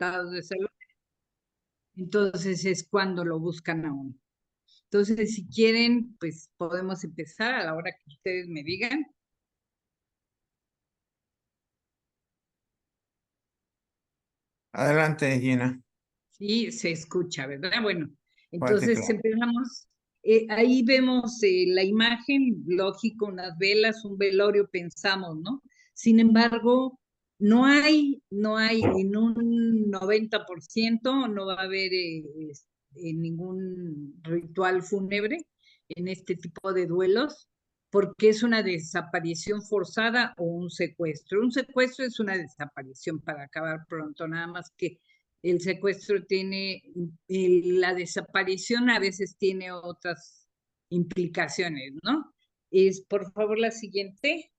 estados de salud, entonces es cuando lo buscan a uno. Entonces, si quieren, pues podemos empezar a la hora que ustedes me digan. Adelante, Gina. Sí, se escucha, ¿verdad? Bueno, Fuerte y entonces claro. empezamos. Ahí vemos la imagen, lógico, unas velas, un velorio, pensamos, ¿no? Sin embargo, no hay en un 90%, no va a haber ningún ritual fúnebre en este tipo de duelos, porque es una desaparición forzada o un secuestro. Un secuestro es una desaparición para acabar pronto, nada más que el secuestro tiene, la desaparición a veces tiene otras implicaciones, ¿no? Por favor, la siguiente.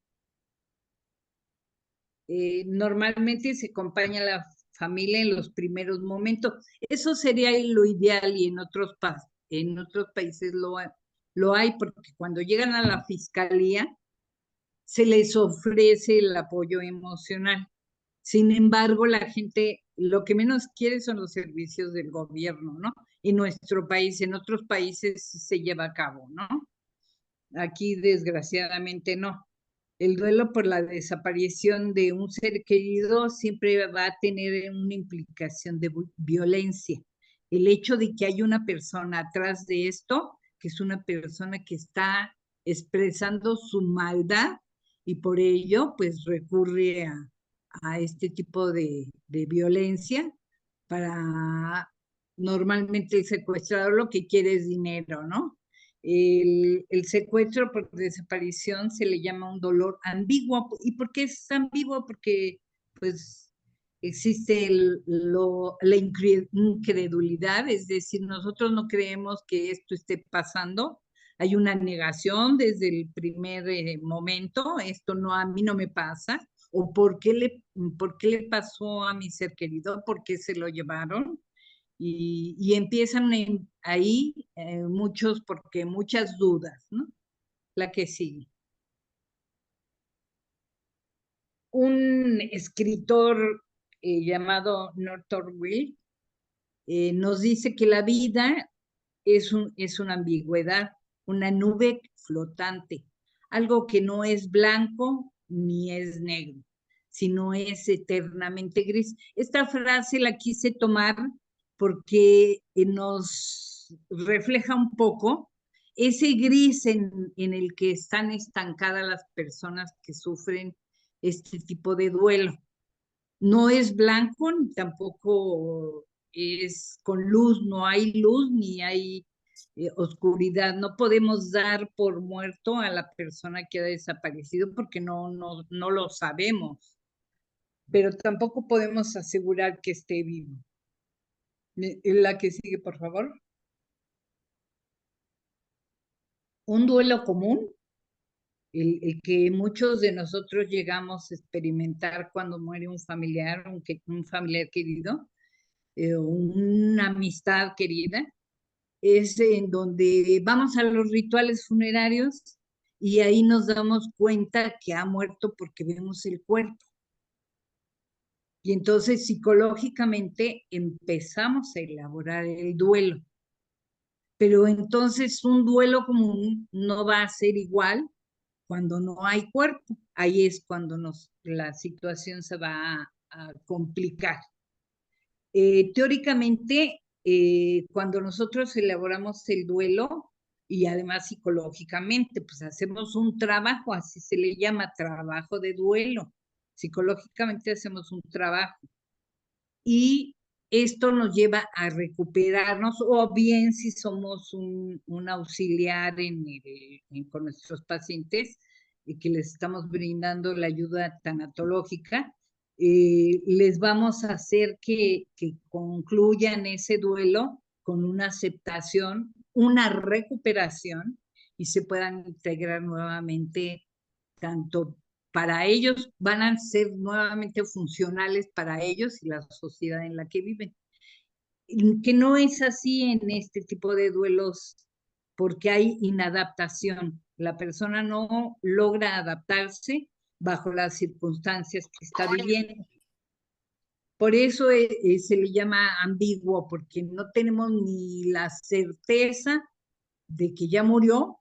Normalmente se acompaña a la familia en los primeros momentos. Eso sería lo ideal y en otros países lo hay porque cuando llegan a la fiscalía se les ofrece el apoyo emocional. Sin embargo, la gente lo que menos quiere son los servicios del gobierno, ¿no? En nuestro país, en otros países sí se lleva a cabo, ¿no? Aquí, desgraciadamente, no. El duelo por la desaparición de un ser querido siempre va a tener una implicación de violencia. El hecho de que hay una persona atrás de esto, que es una persona que está expresando su maldad y por ello, pues recurre a este tipo de violencia para normalmente el secuestrador lo que quiere es dinero, ¿no? El secuestro por desaparición se le llama un dolor ambiguo. ¿Y por qué es ambiguo? Porque pues existe la incredulidad, es decir, nosotros no creemos que esto esté pasando. Hay una negación desde el primer momento, esto no a mí no me pasa, o por qué le pasó a mi ser querido, por qué se lo llevaron y empiezan ahí porque muchas dudas, ¿no? La que sigue. Un escritor llamado Norton Will nos dice que la vida es una ambigüedad, una nube flotante, algo que no es blanco ni es negro, sino es eternamente gris. Esta frase la quise tomar porque nos refleja un poco ese gris en el que están estancadas las personas que sufren este tipo de duelo. No es blanco ni tampoco es con luz, no hay luz ni hay oscuridad. No podemos dar por muerto a la persona que ha desaparecido porque no lo sabemos, pero tampoco podemos asegurar que esté vivo. La que sigue, por favor. Un duelo común, el que muchos de nosotros llegamos a experimentar cuando muere un familiar querido, una amistad querida, es en donde vamos a los rituales funerarios y ahí nos damos cuenta que ha muerto porque vemos el cuerpo. Y entonces psicológicamente empezamos a elaborar el duelo. Pero entonces un duelo común no va a ser igual cuando no hay cuerpo. Ahí es cuando la situación se va a complicar. Teóricamente, cuando nosotros elaboramos el duelo y además psicológicamente, pues hacemos un trabajo, así se le llama trabajo de duelo. Psicológicamente hacemos un trabajo y esto nos lleva a recuperarnos o bien si somos un auxiliar con nuestros pacientes y que les estamos brindando la ayuda tanatológica, les vamos a hacer que concluyan ese duelo con una aceptación, una recuperación y se puedan integrar nuevamente tanto para ellos, van a ser nuevamente funcionales para ellos y la sociedad en la que viven. Que no es así en este tipo de duelos porque hay inadaptación. La persona no logra adaptarse bajo las circunstancias que está viviendo. Por eso se le llama ambiguo, porque no tenemos ni la certeza de que ya murió,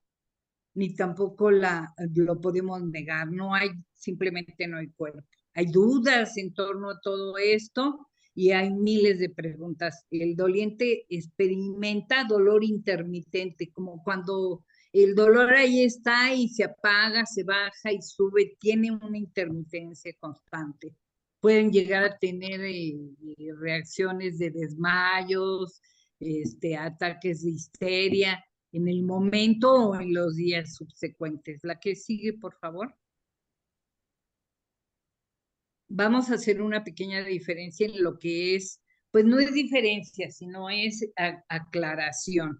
ni tampoco lo podemos negar. No hay, simplemente no hay cuerpo. Hay dudas en torno a todo esto y hay miles de preguntas. El doliente experimenta dolor intermitente, como cuando el dolor ahí está y se apaga, se baja y sube, tiene una intermitencia constante. Pueden llegar a tener reacciones de desmayos, ataques de histeria en el momento o en los días subsecuentes. La que sigue, por favor. Vamos a hacer una pequeña diferencia en lo que es, pues no es diferencia, sino es aclaración.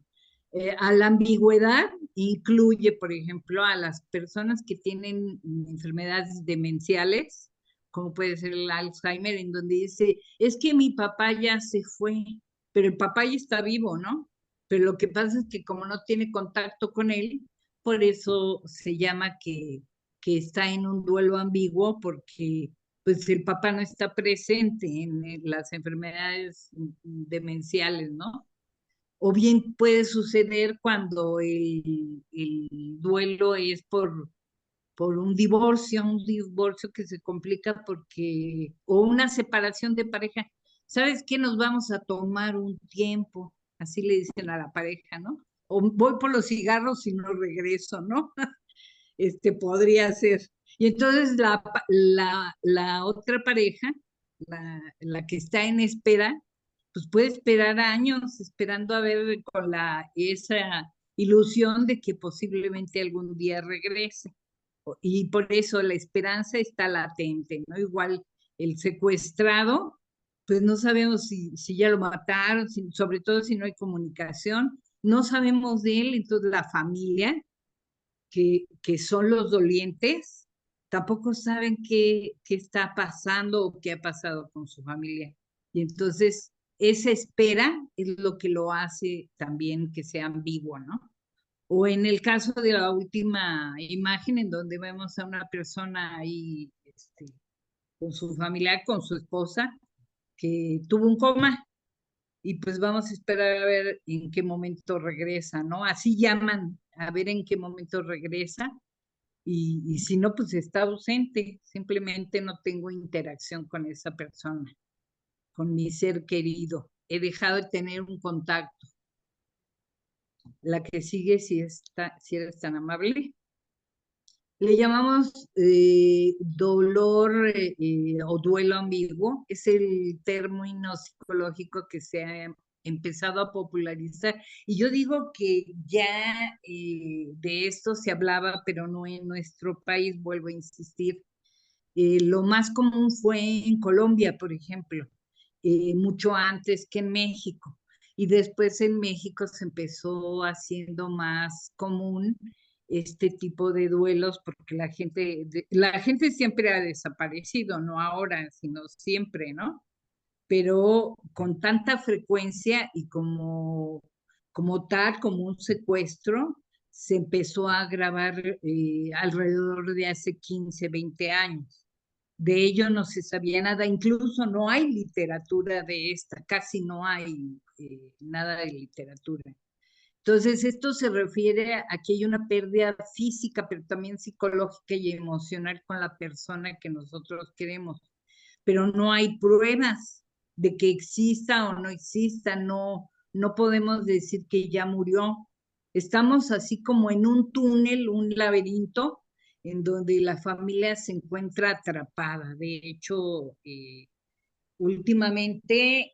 A la ambigüedad incluye, por ejemplo, a las personas que tienen enfermedades demenciales, como puede ser el Alzheimer, en donde dice, es que mi papá ya se fue, pero el papá ya está vivo, ¿no? Pero lo que pasa es que como no tiene contacto con él, por eso se llama que está en un duelo ambiguo, porque pues el papá no está presente en las enfermedades demenciales, ¿no? O bien puede suceder cuando el duelo es por un divorcio que se complica porque, o una separación de pareja. ¿Sabes qué? Nos vamos a tomar un tiempo, así le dicen a la pareja, ¿no? O voy por los cigarros y no regreso, ¿no? Podría ser. Y entonces la otra pareja, la que está en espera, pues puede esperar años esperando a ver con esa ilusión de que posiblemente algún día regrese. Y por eso la esperanza está latente, ¿no? Igual el secuestrado, pues no sabemos si ya lo mataron, sobre todo si no hay comunicación, no sabemos de él, entonces la familia que son los dolientes, tampoco saben qué está pasando o qué ha pasado con su familia. Y entonces esa espera es lo que lo hace también que sea ambiguo, ¿no? O en el caso de la última imagen en donde vemos a una persona ahí con su familiar, con su esposa, que tuvo un coma y pues vamos a esperar a ver en qué momento regresa, ¿no? Así llaman, a ver en qué momento regresa y si no, pues está ausente, simplemente no tengo interacción con esa persona, con mi ser querido. He dejado de tener un contacto. La que sigue, si eres tan amable. Le llamamos dolor o duelo ambiguo. Es el término psicológico que se ha empezado a popularizar. Y yo digo que ya de esto se hablaba, pero no en nuestro país, vuelvo a insistir. Lo más común fue en Colombia, por ejemplo, mucho antes que en México. Y después en México se empezó haciendo más común este tipo de duelos porque la gente siempre ha desaparecido, no ahora, sino siempre, ¿no? Pero con tanta frecuencia y como tal, como un secuestro, se empezó a grabar alrededor de hace 15, 20 años. De ello no se sabía nada, incluso no hay literatura de esta, casi no hay nada de literatura. Entonces, esto se refiere a que hay una pérdida física, pero también psicológica y emocional con la persona que nosotros queremos, pero no hay pruebas de que exista o no exista, no podemos decir que ya murió. Estamos así como en un túnel, un laberinto, en donde la familia se encuentra atrapada. De hecho, últimamente,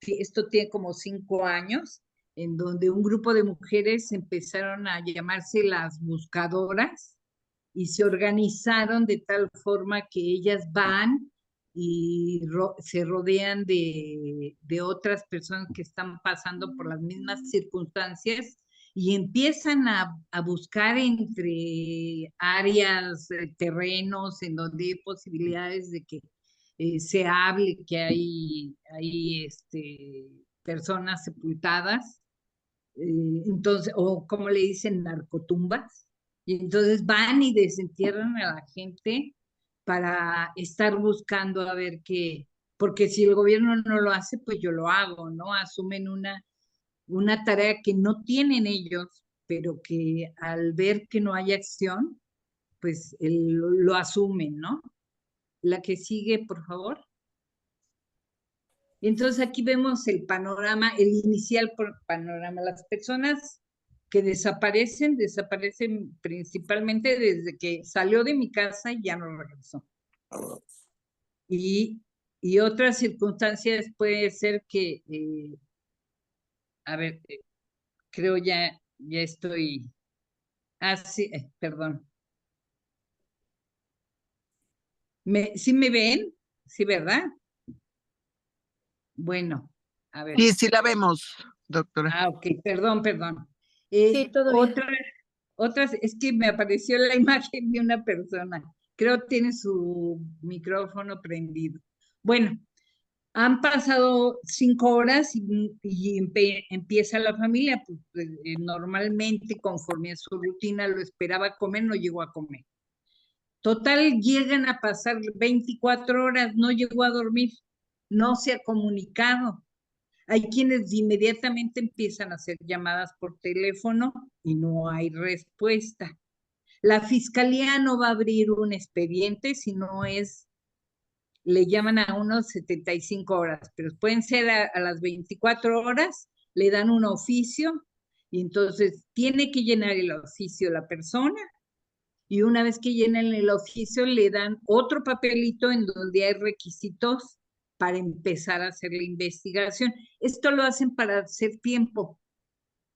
esto tiene como 5 años, en donde un grupo de mujeres empezaron a llamarse las buscadoras y se organizaron de tal forma que ellas van y se rodean de otras personas que están pasando por las mismas circunstancias y empiezan a buscar entre áreas, terrenos en donde hay posibilidades de que se hable que hay personas sepultadas, entonces, o como le dicen, narcotumbas, y entonces van y desentierran a la gente para estar buscando a ver porque si el gobierno no lo hace, pues yo lo hago, ¿no? Asumen una tarea que no tienen ellos, pero que al ver que no hay acción, pues lo asumen, ¿no? La que sigue, por favor. Entonces aquí vemos el panorama, el inicial panorama. Las personas que desaparecen, desaparecen principalmente desde que salió de mi casa y ya no regresó. Y, y otras circunstancias puede ser que, a ver, creo ya estoy, sí, perdón. ¿Sí me ven? Sí, ¿verdad? Bueno, a ver. Sí, sí la vemos, doctora. Ok, perdón. Sí, todo bien. Otras, es que me apareció la imagen de una persona. Creo que tiene su micrófono prendido. Bueno, han pasado 5 horas y empieza la familia. Pues, normalmente, conforme a su rutina, lo esperaba comer, no llegó a comer. Total, llegan a pasar 24 horas, no llegó a dormir, no se ha comunicado. Hay quienes inmediatamente empiezan a hacer llamadas por teléfono y no hay respuesta. La fiscalía no va a abrir un expediente si no es, le llaman a unos 75 horas, pero pueden ser a las 24 horas, le dan un oficio y entonces tiene que llenar el oficio la persona y una vez que llenan el oficio le dan otro papelito en donde hay requisitos para empezar a hacer la investigación. Esto lo hacen para hacer tiempo.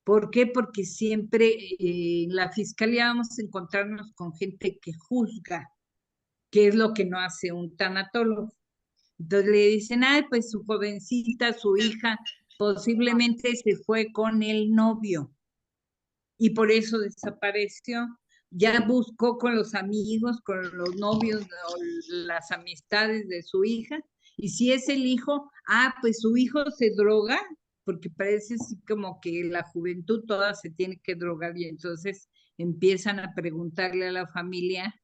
¿Por qué? Porque siempre en la fiscalía vamos a encontrarnos con gente que juzga, que es lo que no hace un tanatólogo. Entonces le dicen, ay, pues su jovencita, su hija, posiblemente se fue con el novio y por eso desapareció. Ya buscó con los amigos, con los novios, o las amistades de su hija, y si es el hijo, pues su hijo se droga, porque parece así como que la juventud toda se tiene que drogar, y entonces empiezan a preguntarle a la familia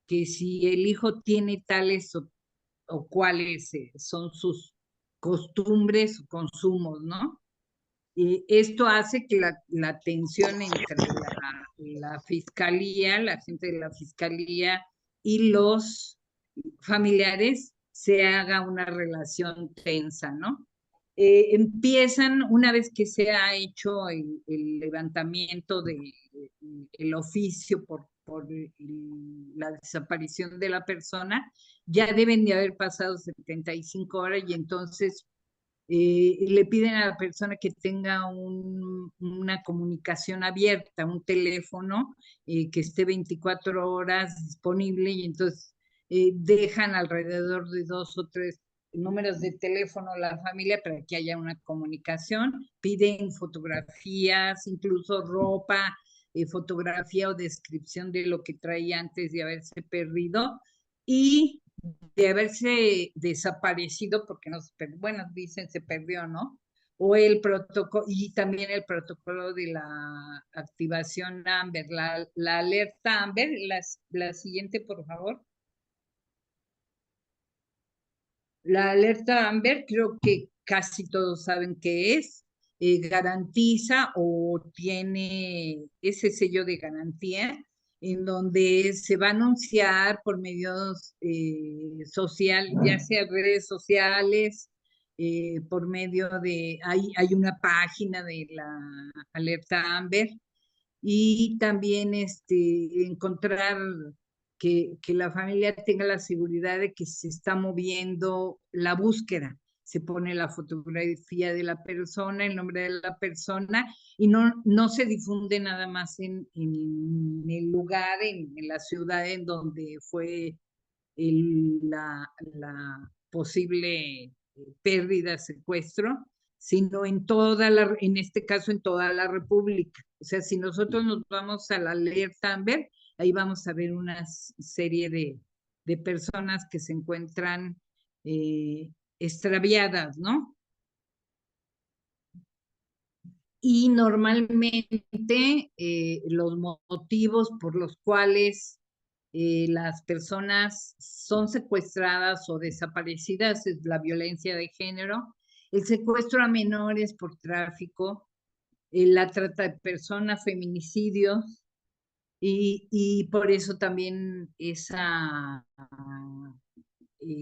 que si el hijo tiene tales o cuáles son sus costumbres o consumos, ¿no? Y esto hace que la tensión entre la fiscalía, la gente de la fiscalía y los familiares se haga una relación tensa, ¿no? Empiezan, una vez que se ha hecho el levantamiento del oficio por la desaparición de la persona, ya deben de haber pasado 75 horas y entonces le piden a la persona que tenga una comunicación abierta, un teléfono que esté 24 horas disponible y entonces dejan alrededor de 2 o 3 números de teléfono a la familia para que haya una comunicación, piden fotografías, incluso ropa, fotografía o descripción de lo que traía antes de haberse perdido y de haberse desaparecido, porque no se perdió, bueno, dicen se perdió, ¿no? O el protocolo, y también el protocolo de la activación AMBER, la alerta AMBER, la siguiente, por favor. La alerta AMBER, creo que casi todos saben qué es, garantiza o tiene ese sello de garantía en donde se va a anunciar por medios social, ya sea redes sociales, por medio de, hay una página de la alerta AMBER y también encontrar que la familia tenga la seguridad de que se está moviendo la búsqueda. Se pone la fotografía de la persona, el nombre de la persona, y no se difunde nada más en el lugar, en la ciudad en donde fue la posible pérdida, secuestro, sino en este caso en toda la República. O sea, si nosotros nos vamos a la alerta AMBER, ahí vamos a ver una serie de personas que se encuentran extraviadas, ¿no? Y normalmente los motivos por los cuales las personas son secuestradas o desaparecidas, es la violencia de género, el secuestro a menores por tráfico, la trata de personas, feminicidios, y por eso también esa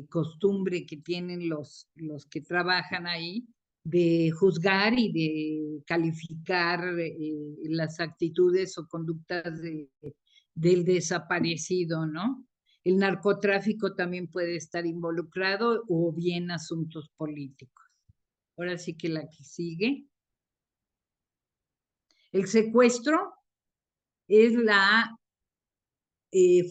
costumbre que tienen los que trabajan ahí de juzgar y de calificar las actitudes o conductas del desaparecido, ¿no? El narcotráfico también puede estar involucrado o bien asuntos políticos. Ahora sí que la que sigue. El secuestro es la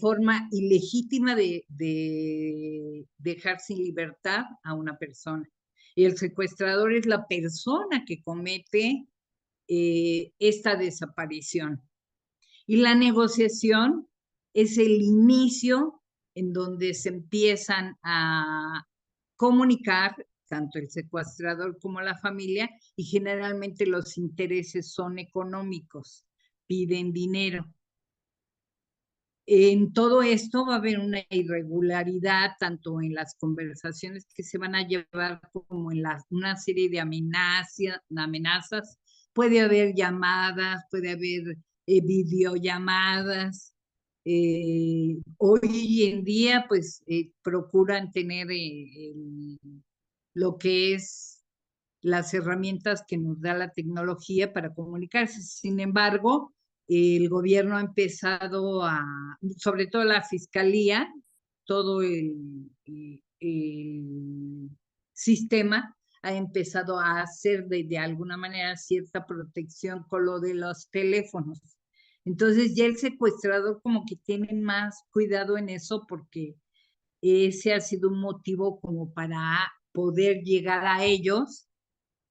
forma ilegítima de dejar sin libertad a una persona. Y el secuestrador es la persona que comete esta desaparición. Y la negociación es el inicio en donde se empiezan a comunicar tanto el secuestrador como la familia, y generalmente los intereses son económicos, piden dinero. En todo esto va a haber una irregularidad tanto en las conversaciones que se van a llevar como en una serie de amenazas. Puede haber llamadas, puede haber videollamadas. Hoy en día, pues, procuran tener lo que es las herramientas que nos da la tecnología para comunicarse. Sin embargo, el gobierno ha empezado sobre todo la fiscalía, todo el sistema ha empezado a hacer de alguna manera cierta protección con lo de los teléfonos. Entonces ya el secuestrador como que tiene más cuidado en eso porque ese ha sido un motivo como para poder llegar a ellos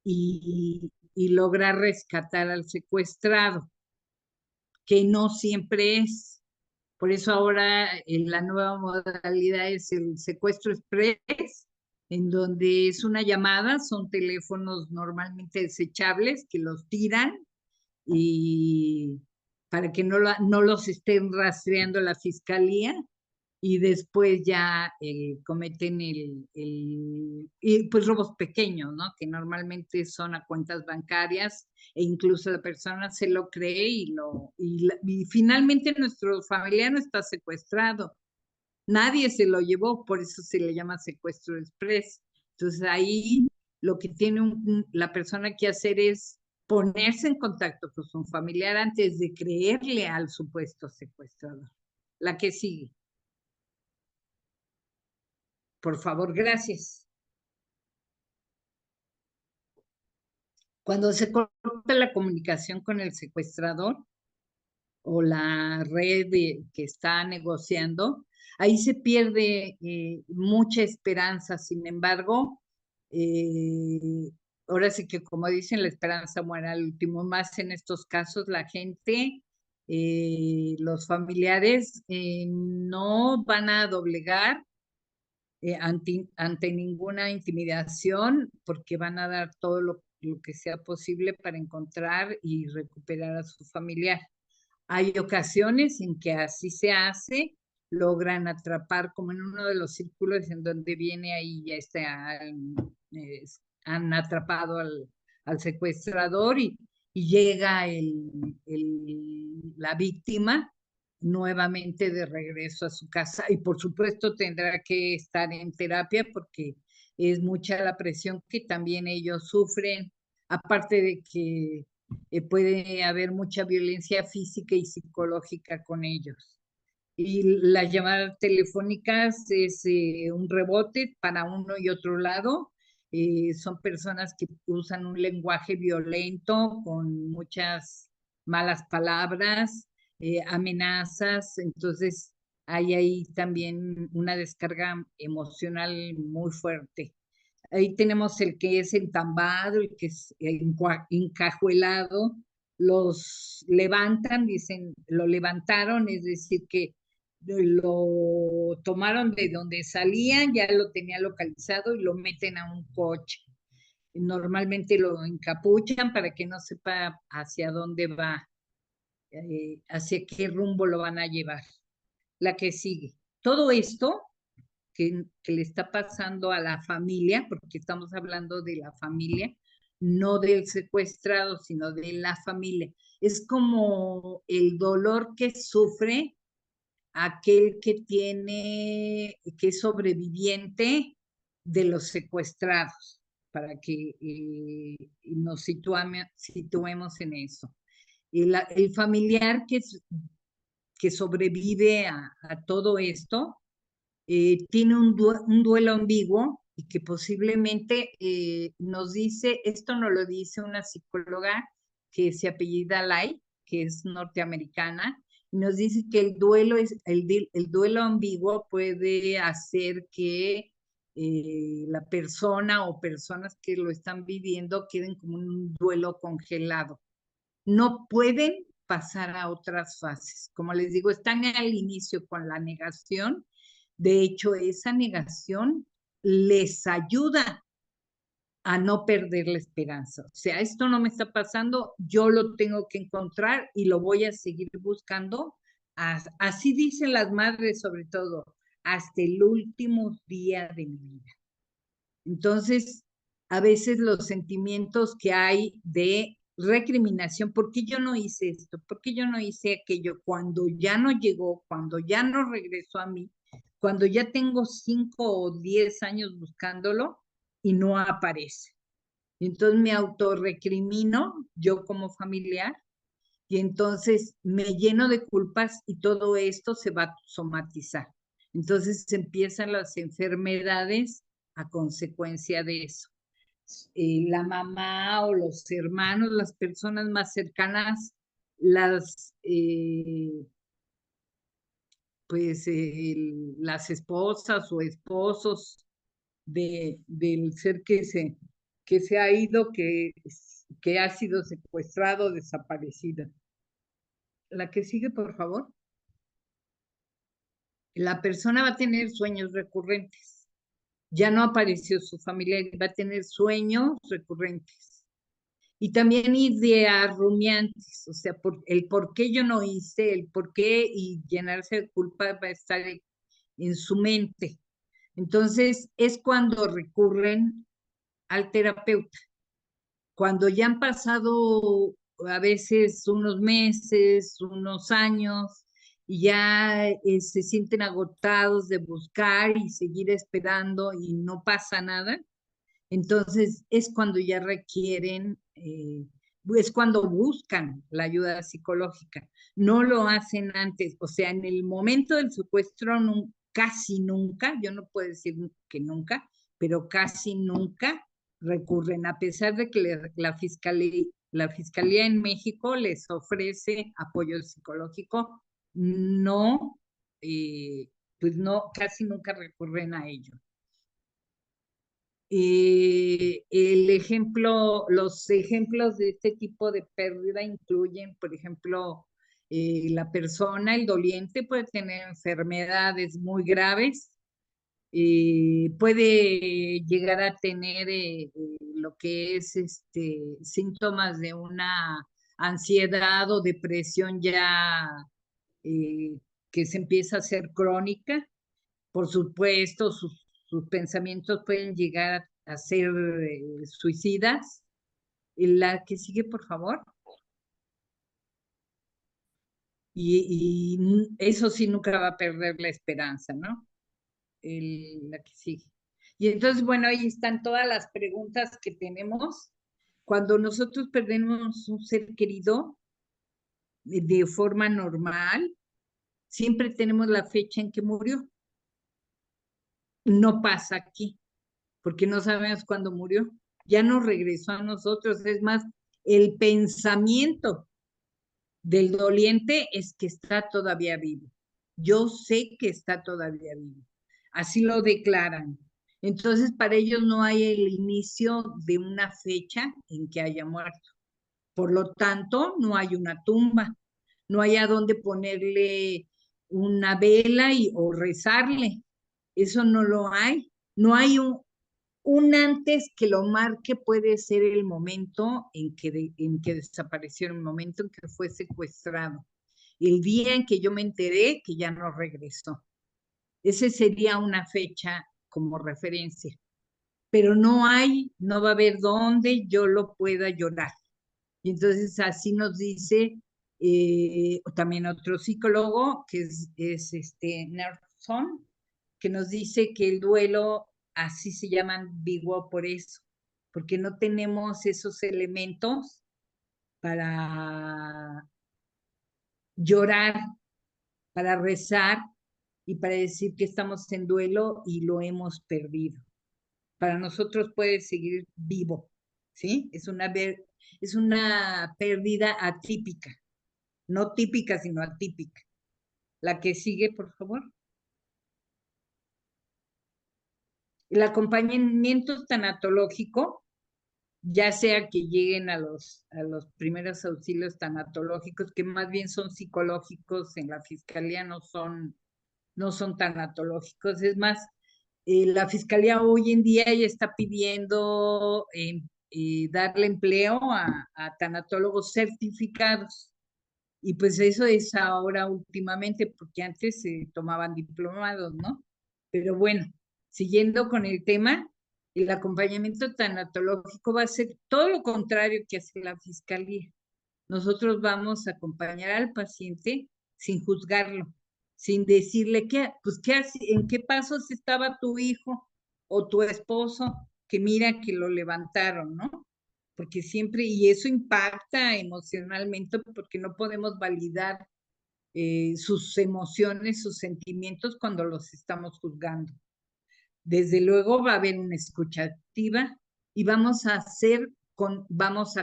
y lograr rescatar al secuestrado, que no siempre es. Por eso ahora la nueva modalidad es el secuestro express, en donde es una llamada, son teléfonos normalmente desechables que los tiran y para que no los estén rastreando la fiscalía, y después ya cometen y pues robos pequeños, ¿no? Que normalmente son a cuentas bancarias e incluso la persona se lo cree y finalmente nuestro familiar no está secuestrado. Nadie se lo llevó, por eso se le llama secuestro express. Entonces ahí lo que tiene la persona que hacer es ponerse en contacto con su familiar antes de creerle al supuesto secuestrador. La que sigue. Por favor, gracias. Cuando se corta la comunicación con el secuestrador o la red que está negociando, ahí se pierde mucha esperanza. Sin embargo, ahora sí que como dicen, la esperanza muere al último. Más en estos casos, la gente, los familiares no van a doblegar ante ninguna intimidación, porque van a dar todo lo que sea posible para encontrar y recuperar a su familiar. Hay ocasiones en que así se hace, logran atrapar como en uno de los círculos en donde viene ahí, ya está, han atrapado al secuestrador y llega la víctima nuevamente de regreso a su casa, y por supuesto tendrá que estar en terapia porque es mucha la presión que también ellos sufren, aparte de que puede haber mucha violencia física y psicológica con ellos. Y las llamadas telefónicas es un rebote para uno y otro lado. Son personas que usan un lenguaje violento con muchas malas palabras, amenazas. Entonces hay ahí también una descarga emocional muy fuerte. Ahí tenemos el que es entambado, el que es encajuelado. Los levantan, dicen, lo levantaron, es decir, que lo tomaron de donde salían, ya lo tenía localizado y lo meten a un coche. Normalmente lo encapuchan para que no sepa hacia dónde va, hacia qué rumbo lo van a llevar. La que sigue. Todo esto que le está pasando a la familia, porque estamos hablando de la familia, no del secuestrado, sino de la familia. Es como el dolor que sufre aquel que que es sobreviviente de los secuestrados, para que nos situemos en eso. El familiar que sobrevive a todo esto, tiene un duelo ambiguo y que posiblemente nos dice, esto nos lo dice una psicóloga que se apellida Lai, que es norteamericana, y nos dice que el duelo ambiguo puede hacer que la persona o personas que lo están viviendo queden como un duelo congelado. No pueden pasar a otras fases. Como les digo, están al inicio con la negación. De hecho, esa negación les ayuda a no perder la esperanza. O sea, esto no me está pasando, yo lo tengo que encontrar y lo voy a seguir buscando. Así dicen las madres, sobre todo, hasta el último día de mi vida. Entonces, a veces los sentimientos que hay de recriminación, ¿por qué yo no hice esto? ¿Por qué yo no hice aquello? Cuando ya no llegó, cuando ya no regresó a mí, cuando ya tengo 5 o 10 años buscándolo y no aparece. Entonces me autorrecrimino yo como familiar y entonces me lleno de culpas y todo esto se va a somatizar. Entonces empiezan las enfermedades a consecuencia de eso. La mamá o los hermanos, las personas más cercanas, las esposas o esposos del ser que se ha ido, que ha sido secuestrado, desaparecida. La que sigue, por favor. La persona va a tener sueños recurrentes. Ya no apareció su familia, va a tener sueños recurrentes. Y también ideas rumiantes, o sea, el por qué yo no hice, el por qué y llenarse de culpa va a estar en su mente. Entonces, es cuando recurren al terapeuta. Cuando ya han pasado a veces unos meses, unos años, y ya se sienten agotados de buscar y seguir esperando y no pasa nada, entonces es cuando ya requieren, es cuando buscan la ayuda psicológica. No lo hacen antes, o sea, en el momento del secuestro casi nunca, yo no puedo decir que nunca, pero casi nunca recurren, a pesar de que la Fiscalía en México les ofrece apoyo psicológico, no, pues no, casi nunca recurren a ello. Los ejemplos de este tipo de pérdida incluyen, por ejemplo, la persona, el doliente, puede tener enfermedades muy graves, puede llegar a tener lo que es síntomas de una ansiedad o depresión ya eh, que se empieza a hacer crónica. Por supuesto, sus pensamientos pueden llegar a ser suicidas. La que sigue, por favor. Y eso sí nunca va a perder la esperanza, ¿no? La que sigue. Y entonces, bueno, ahí están todas las preguntas que tenemos. Cuando nosotros perdemos un ser querido de forma normal, siempre tenemos la fecha en que murió. No pasa aquí, porque no sabemos cuándo murió. Ya no regresó a nosotros. Es más, el pensamiento del doliente es que está todavía vivo. Yo sé que está todavía vivo. Así lo declaran. Entonces, para ellos no hay el inicio de una fecha en que haya muerto. Por lo tanto, no hay una tumba, no hay a dónde ponerle una vela o rezarle. Eso no lo hay. No hay un antes que lo marque, puede ser el momento en que desapareció, el momento en que fue secuestrado. el día en que yo me enteré que ya no regresó. Ese sería una fecha como referencia, pero no va a haber dónde yo lo pueda llorar. Y entonces así nos dice también otro psicólogo, que es Nelson, que nos dice que el duelo, así se llama ambiguo por eso, porque no tenemos esos elementos para llorar, para rezar y para decir que estamos en duelo y lo hemos perdido. Para nosotros puede seguir vivo, ¿sí? Es una pérdida atípica, no típica, sino atípica. La que sigue, por favor. El acompañamiento tanatológico, ya sea que lleguen a los primeros auxilios tanatológicos, que más bien son psicológicos, en la fiscalía no son tanatológicos, es más, la fiscalía hoy en día ya está pidiendo darle empleo a tanatólogos certificados. Y pues eso es ahora últimamente, porque antes se tomaban diplomados, ¿no? Pero bueno, siguiendo con el tema, el acompañamiento tanatológico va a ser todo lo contrario que hace la fiscalía. Nosotros vamos a acompañar al paciente sin juzgarlo, sin decirle en qué pasos estaba tu hijo o tu esposo, que mira que lo levantaron, ¿no? Porque siempre, y eso impacta emocionalmente porque no podemos validar sus emociones, sus sentimientos cuando los estamos juzgando. Desde luego va a haber una escucha activa y vamos a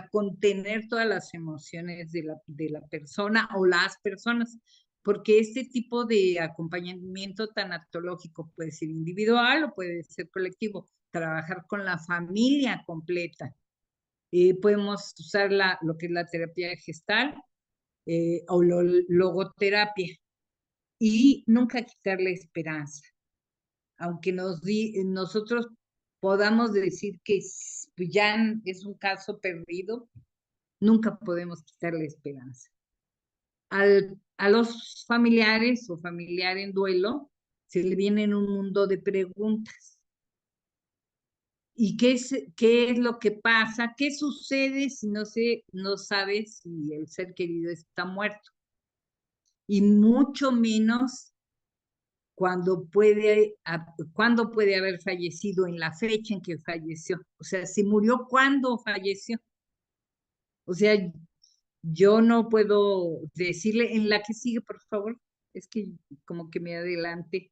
contener todas las emociones de la persona o las personas, porque este tipo de acompañamiento tanatológico puede ser individual o puede ser colectivo, trabajar con la familia completa. Podemos usar lo que es la terapia gestal o logoterapia y nunca quitarle esperanza. Aunque nosotros podamos decir que ya es un caso perdido, nunca podemos quitarle esperanza. A los familiares o familiar en duelo se le viene en un mundo de preguntas. ¿Y qué es lo que pasa? ¿Qué sucede si no sabes si el ser querido está muerto? Y mucho menos cuando puede haber fallecido en la fecha en que falleció. O sea, si murió, ¿cuándo falleció? O sea, yo no puedo decirle en la que sigue, por favor. Es que como que me adelante.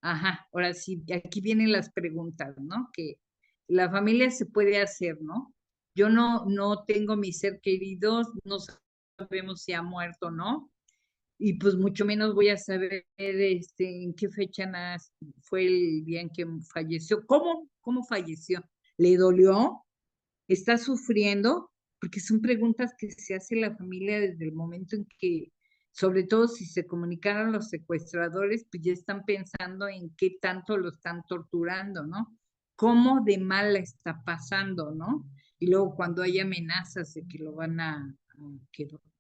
Ajá, ahora sí, aquí vienen las preguntas, ¿no? Que la familia se puede hacer, ¿no? Yo no tengo mi ser querido, no sabemos si ha muerto o no, y pues mucho menos voy a saber en qué fecha fue el día en que falleció. ¿Cómo falleció? ¿Le dolió? ¿Está sufriendo? Porque son preguntas que se hace la familia desde el momento en que, sobre todo si se comunicaron los secuestradores, pues ya están pensando en qué tanto lo están torturando, ¿no? ¿Cómo de mal la está pasando, ¿no? Y luego cuando hay amenazas de que lo van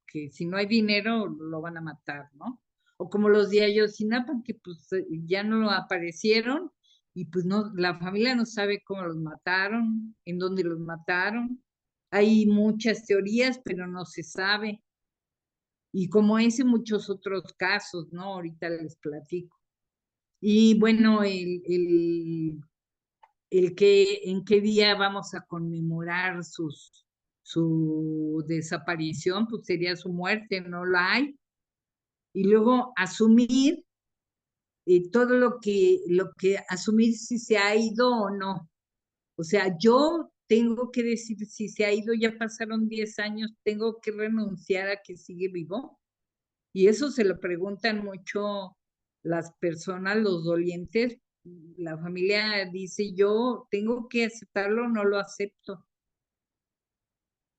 que si no hay dinero lo van a matar, ¿no? O como los de Ayotzinapa, que pues ya no aparecieron y pues no, la familia no sabe cómo los mataron, en dónde los mataron. Hay muchas teorías, pero no se sabe. Y como ese, muchos otros casos, ¿no? Ahorita les platico. Y bueno, en qué día vamos a conmemorar su desaparición, pues sería su muerte, no la hay. Y luego asumir todo lo que asumir si se ha ido o no. O sea, yo tengo que decir si se ha ido, ya pasaron 10 años, tengo que renunciar a que sigue vivo. Y eso se lo preguntan mucho las personas, los dolientes. La familia dice, yo tengo que aceptarlo, no lo acepto.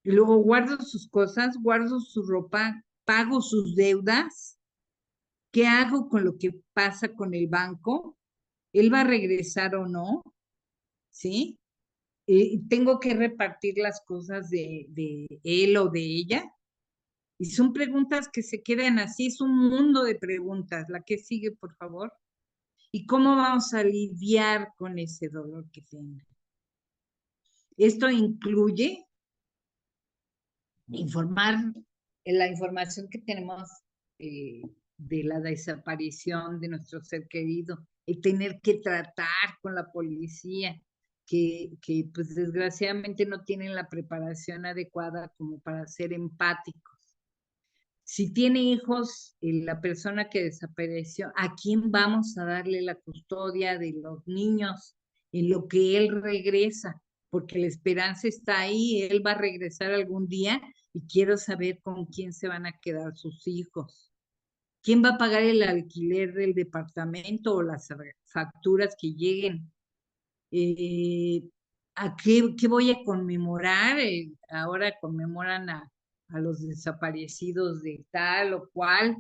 Y luego guardo sus cosas, guardo su ropa, pago sus deudas. ¿Qué hago con lo que pasa con el banco? ¿Él va a regresar o no? ¿Sí? ¿Tengo que repartir las cosas de él o de ella? Y son preguntas que se quedan así, es un mundo de preguntas. La que sigue, por favor. ¿Y cómo vamos a lidiar con ese dolor que tenga? Esto incluye informar, la información que tenemos eh, de la desaparición de nuestro ser querido, el tener que tratar con la policía, que pues desgraciadamente no tienen la preparación adecuada como para ser empáticos. Si tiene hijos, la persona que desapareció, ¿a quién vamos a darle la custodia de los niños en lo que él regresa? Porque la esperanza está ahí, él va a regresar algún día y quiero saber con quién se van a quedar sus hijos. ¿Quién va a pagar el alquiler del departamento o las facturas que lleguen? eh, ¿Qué voy a conmemorar? Ahora conmemoran a los desaparecidos de tal o cual,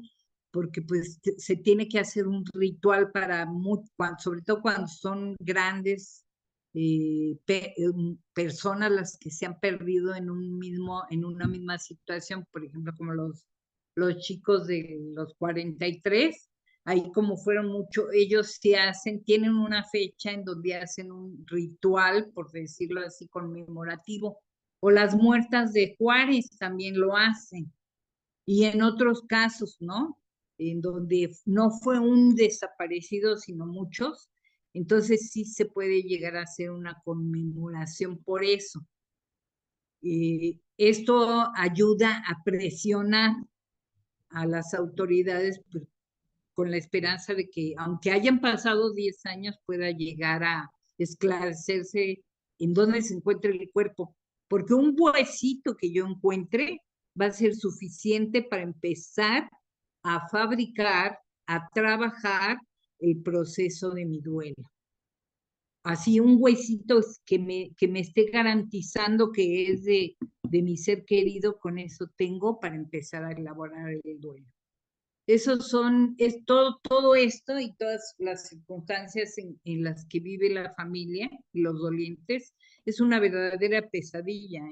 porque pues se tiene que hacer un ritual para, sobre todo cuando son grandes personas las que se han perdido en una misma situación, por ejemplo, como los chicos de los 43. Ahí como fueron mucho, ellos se hacen, tienen una fecha en donde hacen un ritual, por decirlo así, conmemorativo, o las muertas de Juárez también lo hacen, y en otros casos, ¿no? En donde no fue un desaparecido, sino muchos, entonces sí se puede llegar a hacer una conmemoración por eso. Esto ayuda a presionar a las autoridades con la esperanza de que, aunque hayan pasado 10 años, pueda llegar a esclarecerse en dónde se encuentra el cuerpo. Porque un huesito que yo encuentre va a ser suficiente para empezar a fabricar, a trabajar el proceso de mi duelo. Así un huesito que me esté garantizando que es de mi ser querido, con eso tengo para empezar a elaborar el duelo. Esos son, es todo esto y todas las circunstancias en las que vive la familia y los dolientes, es una verdadera pesadilla,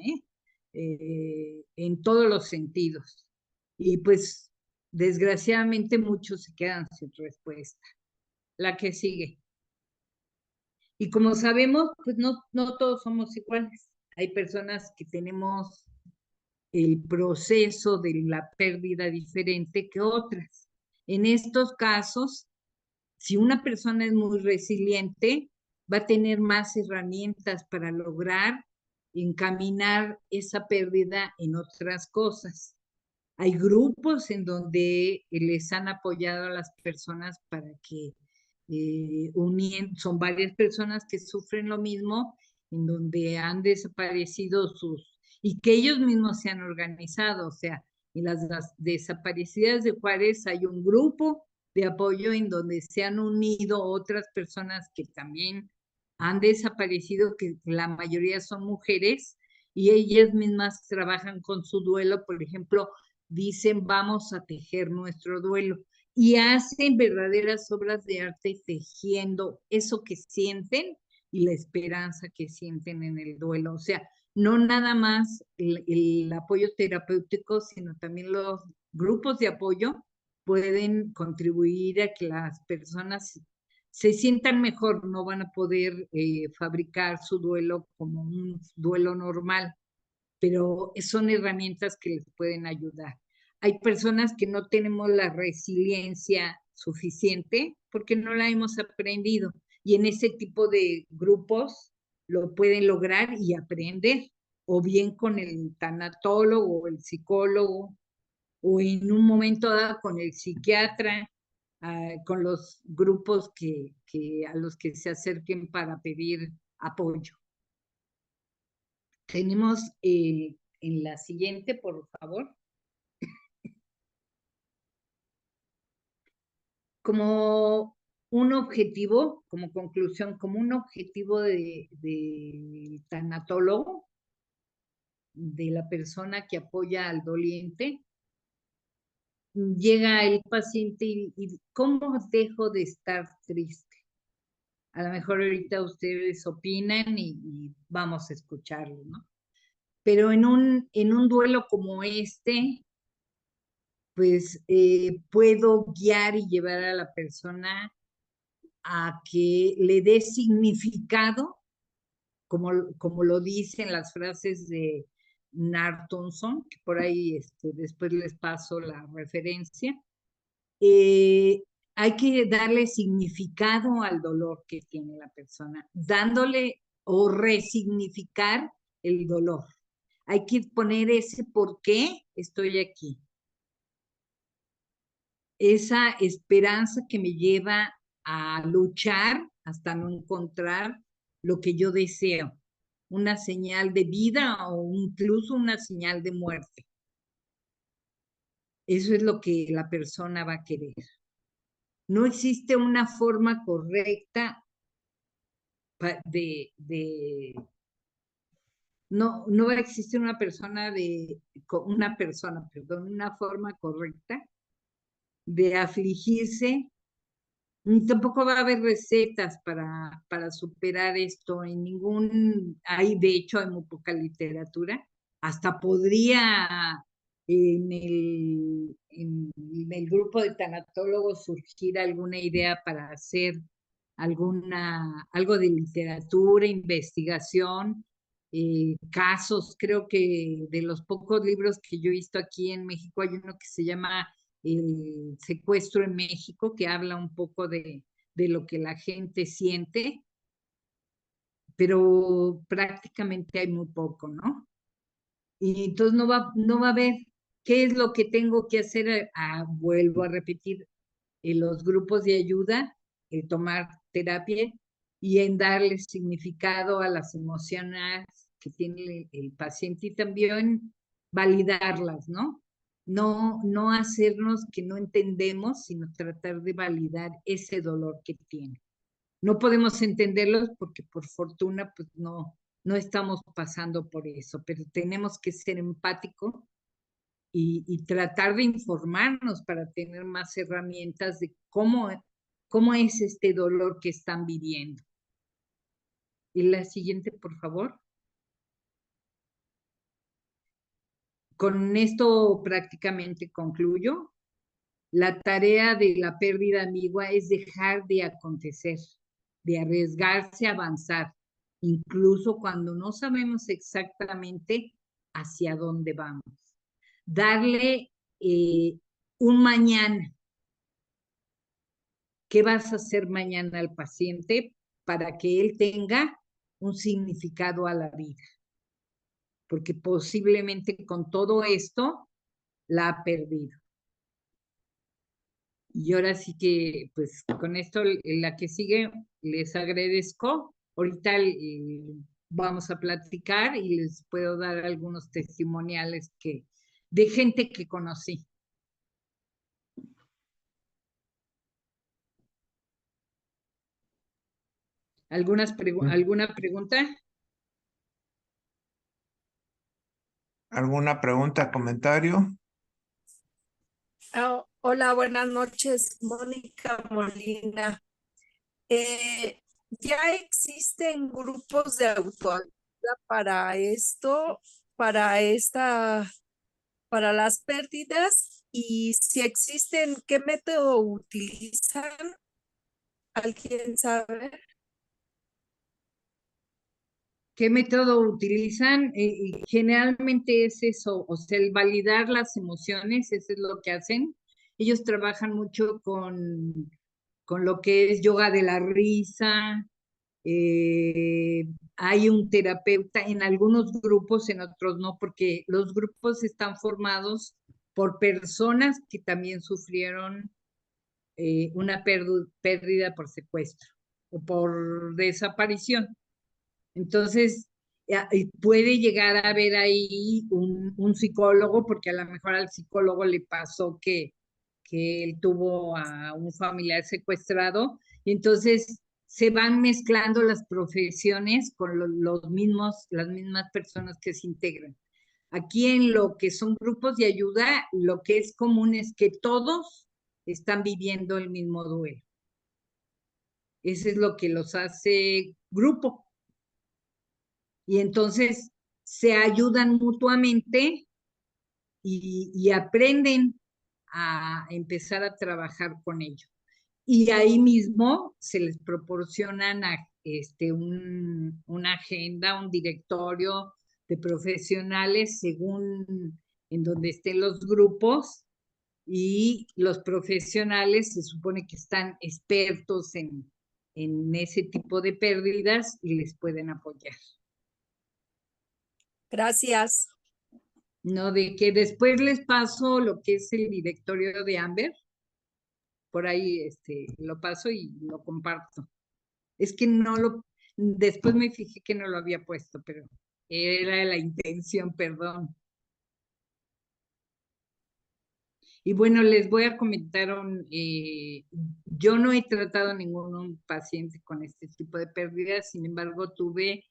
en todos los sentidos. Y pues, desgraciadamente, muchos se quedan sin respuesta. La que sigue. Y como sabemos, pues no todos somos iguales. Hay personas que tenemos el proceso de la pérdida diferente que otras. En estos casos, si una persona es muy resiliente, va a tener más herramientas para lograr encaminar esa pérdida en otras cosas. Hay grupos en donde les han apoyado a las personas para que son varias personas que sufren lo mismo, en donde han desaparecido y que ellos mismos se han organizado. O sea, en las desaparecidas de Juárez hay un grupo de apoyo en donde se han unido otras personas que también han desaparecido, que la mayoría son mujeres, y ellas mismas trabajan con su duelo. Por ejemplo, dicen, vamos a tejer nuestro duelo, y hacen verdaderas obras de arte tejiendo eso que sienten y la esperanza que sienten en el duelo. O sea, no nada más el apoyo terapéutico, sino también los grupos de apoyo pueden contribuir a que las personas se sientan mejor. No van a poder fabricar su duelo como un duelo normal, pero son herramientas que les pueden ayudar. Hay personas que no tenemos la resiliencia suficiente porque no la hemos aprendido, y en ese tipo de grupos lo pueden lograr y aprender, o bien con el tanatólogo o el psicólogo, o en un momento dado con el psiquiatra, con los grupos a los que se acerquen para pedir apoyo. Tenemos en la siguiente, por favor. Como un objetivo, como conclusión, como un objetivo de tanatólogo, de la persona que apoya al doliente, llega el paciente y ¿cómo dejo de estar triste? A lo mejor ahorita ustedes opinan y vamos a escucharlo, ¿no? Pero en un duelo como este, pues puedo guiar y llevar a la persona a que le dé significado, como lo dicen las frases de Nartonson, que por ahí después les paso la referencia. Hay que darle significado al dolor que tiene la persona, dándole o resignificar el dolor. Hay que poner ese por qué estoy aquí. Esa esperanza que me lleva a luchar hasta no encontrar lo que yo deseo, una señal de vida o incluso una señal de muerte. Eso es lo que la persona va a querer. No existe una forma correcta no va a existir una forma correcta de afligirse, ni tampoco va a haber recetas para superar esto de hecho hay muy poca literatura, hasta podría en el grupo de tanatólogos surgir alguna idea para hacer algo de literatura, investigación, casos. Creo que de los pocos libros que yo he visto aquí en México hay uno que se llama El secuestro en México, que habla un poco de lo que la gente siente, pero prácticamente hay muy poco, ¿no? Y entonces no va a haber qué es lo que tengo que hacer. Vuelvo a repetir, en los grupos de ayuda, tomar terapia y en darle significado a las emociones que tiene el paciente y también validarlas, ¿no? No hacernos que no entendemos, sino tratar de validar ese dolor que tiene. No podemos entenderlos porque por fortuna pues no estamos pasando por eso, pero tenemos que ser empáticos y tratar de informarnos para tener más herramientas de cómo es este dolor que están viviendo. Y la siguiente, por favor. Con esto prácticamente concluyo. La tarea de la pérdida ambigua es dejar de acontecer, de arriesgarse a avanzar, incluso cuando no sabemos exactamente hacia dónde vamos. Darle un mañana. ¿Qué vas a hacer mañana al paciente para que él tenga un significado a la vida? Porque posiblemente con todo esto la ha perdido. Y ahora sí que, pues con esto, la que sigue, les agradezco. Ahorita vamos a platicar y les puedo dar algunos testimoniales de gente que conocí. ¿Alguna pregunta? ¿Alguna pregunta, comentario? Hola, buenas noches, Mónica Molina. ¿Ya existen grupos de autoayuda para esto, para las pérdidas? Y si existen, ¿qué método utilizan? ¿Alguien sabe? ¿Qué método utilizan? Generalmente es eso, o sea, el validar las emociones, eso es lo que hacen. Ellos trabajan mucho con lo que es yoga de la risa. Hay un terapeuta en algunos grupos, en otros no, porque los grupos están formados por personas que también sufrieron una pérdida por secuestro o por desaparición. Entonces, puede llegar a haber ahí un psicólogo, porque a lo mejor al psicólogo le pasó que él tuvo a un familiar secuestrado, y entonces se van mezclando las profesiones con las mismas personas que se integran. Aquí en lo que son grupos de ayuda, lo que es común es que todos están viviendo el mismo duelo. Eso es lo que los hace grupo. Y entonces se ayudan mutuamente y aprenden a empezar a trabajar con ello. Y ahí mismo se les proporcionan una agenda, un directorio de profesionales según en donde estén los grupos, y los profesionales se supone que están expertos en ese tipo de pérdidas y les pueden apoyar. Gracias. No, de que después les paso lo que es el directorio de Amber, por ahí lo paso y lo comparto. Es que después me fijé que no lo había puesto, pero era la intención, perdón. Y bueno, les voy a comentar, yo no he tratado a ningún paciente con este tipo de pérdidas, sin embargo, tuve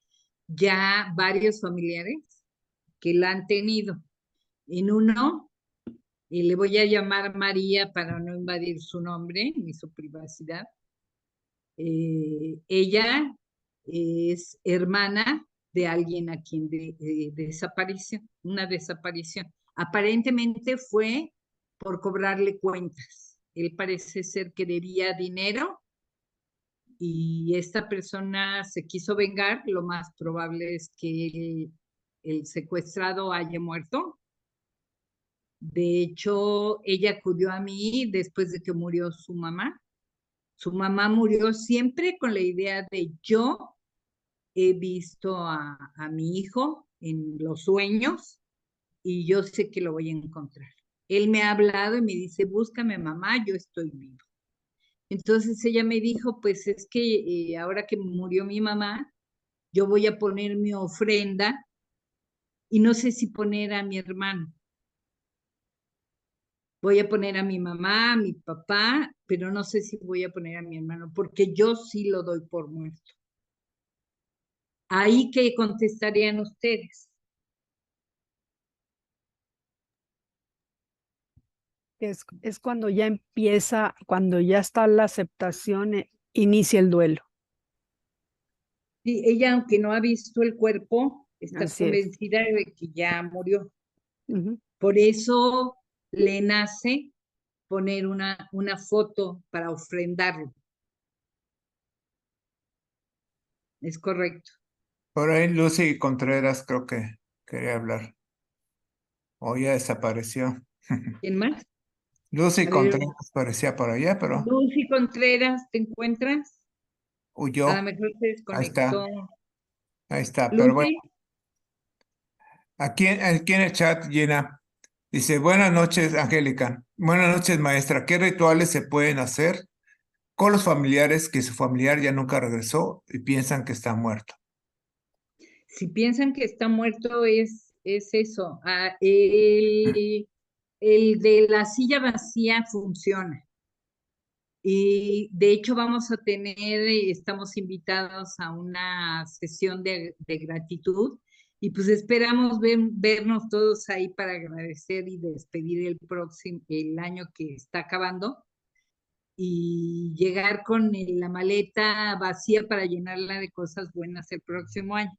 ya varios familiares que la han tenido. En uno, y le voy a llamar María para no invadir su nombre ni su privacidad. Ella es hermana de alguien a quien desapareció, una desaparición. Aparentemente fue por cobrarle cuentas. Él parece ser que debía dinero y esta persona se quiso vengar. Lo más probable es que el secuestrado haya muerto. De hecho, ella acudió a mí después de que murió su mamá. Su mamá murió siempre con la idea de yo he visto a mi hijo en los sueños y yo sé que lo voy a encontrar. Él me ha hablado y me dice, búscame mamá, yo estoy vivo. Entonces ella me dijo, pues es que ahora que murió mi mamá, yo voy a poner mi ofrenda y no sé si poner a mi hermano. Voy a poner a mi mamá, a mi papá, pero no sé si voy a poner a mi hermano, porque yo sí lo doy por muerto. Ahí, ¿qué contestarían ustedes? Es cuando ya empieza, cuando ya está la aceptación, inicia el duelo. Sí, ella, aunque no ha visto el cuerpo, está Así es. convencida de que ya murió. Ujú. Por eso le nace poner una foto para ofrendarlo. Es correcto. Por ahí Lucy Contreras creo que quería hablar. O ya desapareció. ¿Quién más? Lucy A ver, Contreras parecía por allá, pero Lucy Contreras, ¿te encuentras? A lo huyó. mejor se Ahí desconectó. está, ahí está. Pero bueno, Lucy, aquí en el chat, Gina dice, buenas noches, Angélica. Buenas noches, maestra. ¿Qué rituales se pueden hacer con los familiares que su familiar ya nunca regresó y piensan que está muerto? si piensan que está muerto, es eso. El de la silla vacía funciona. Y de hecho vamos a tener, estamos invitados a una sesión de gratitud y pues esperamos vernos todos ahí para agradecer y despedir el año que está acabando y llegar con la maleta vacía para llenarla de cosas buenas el próximo año.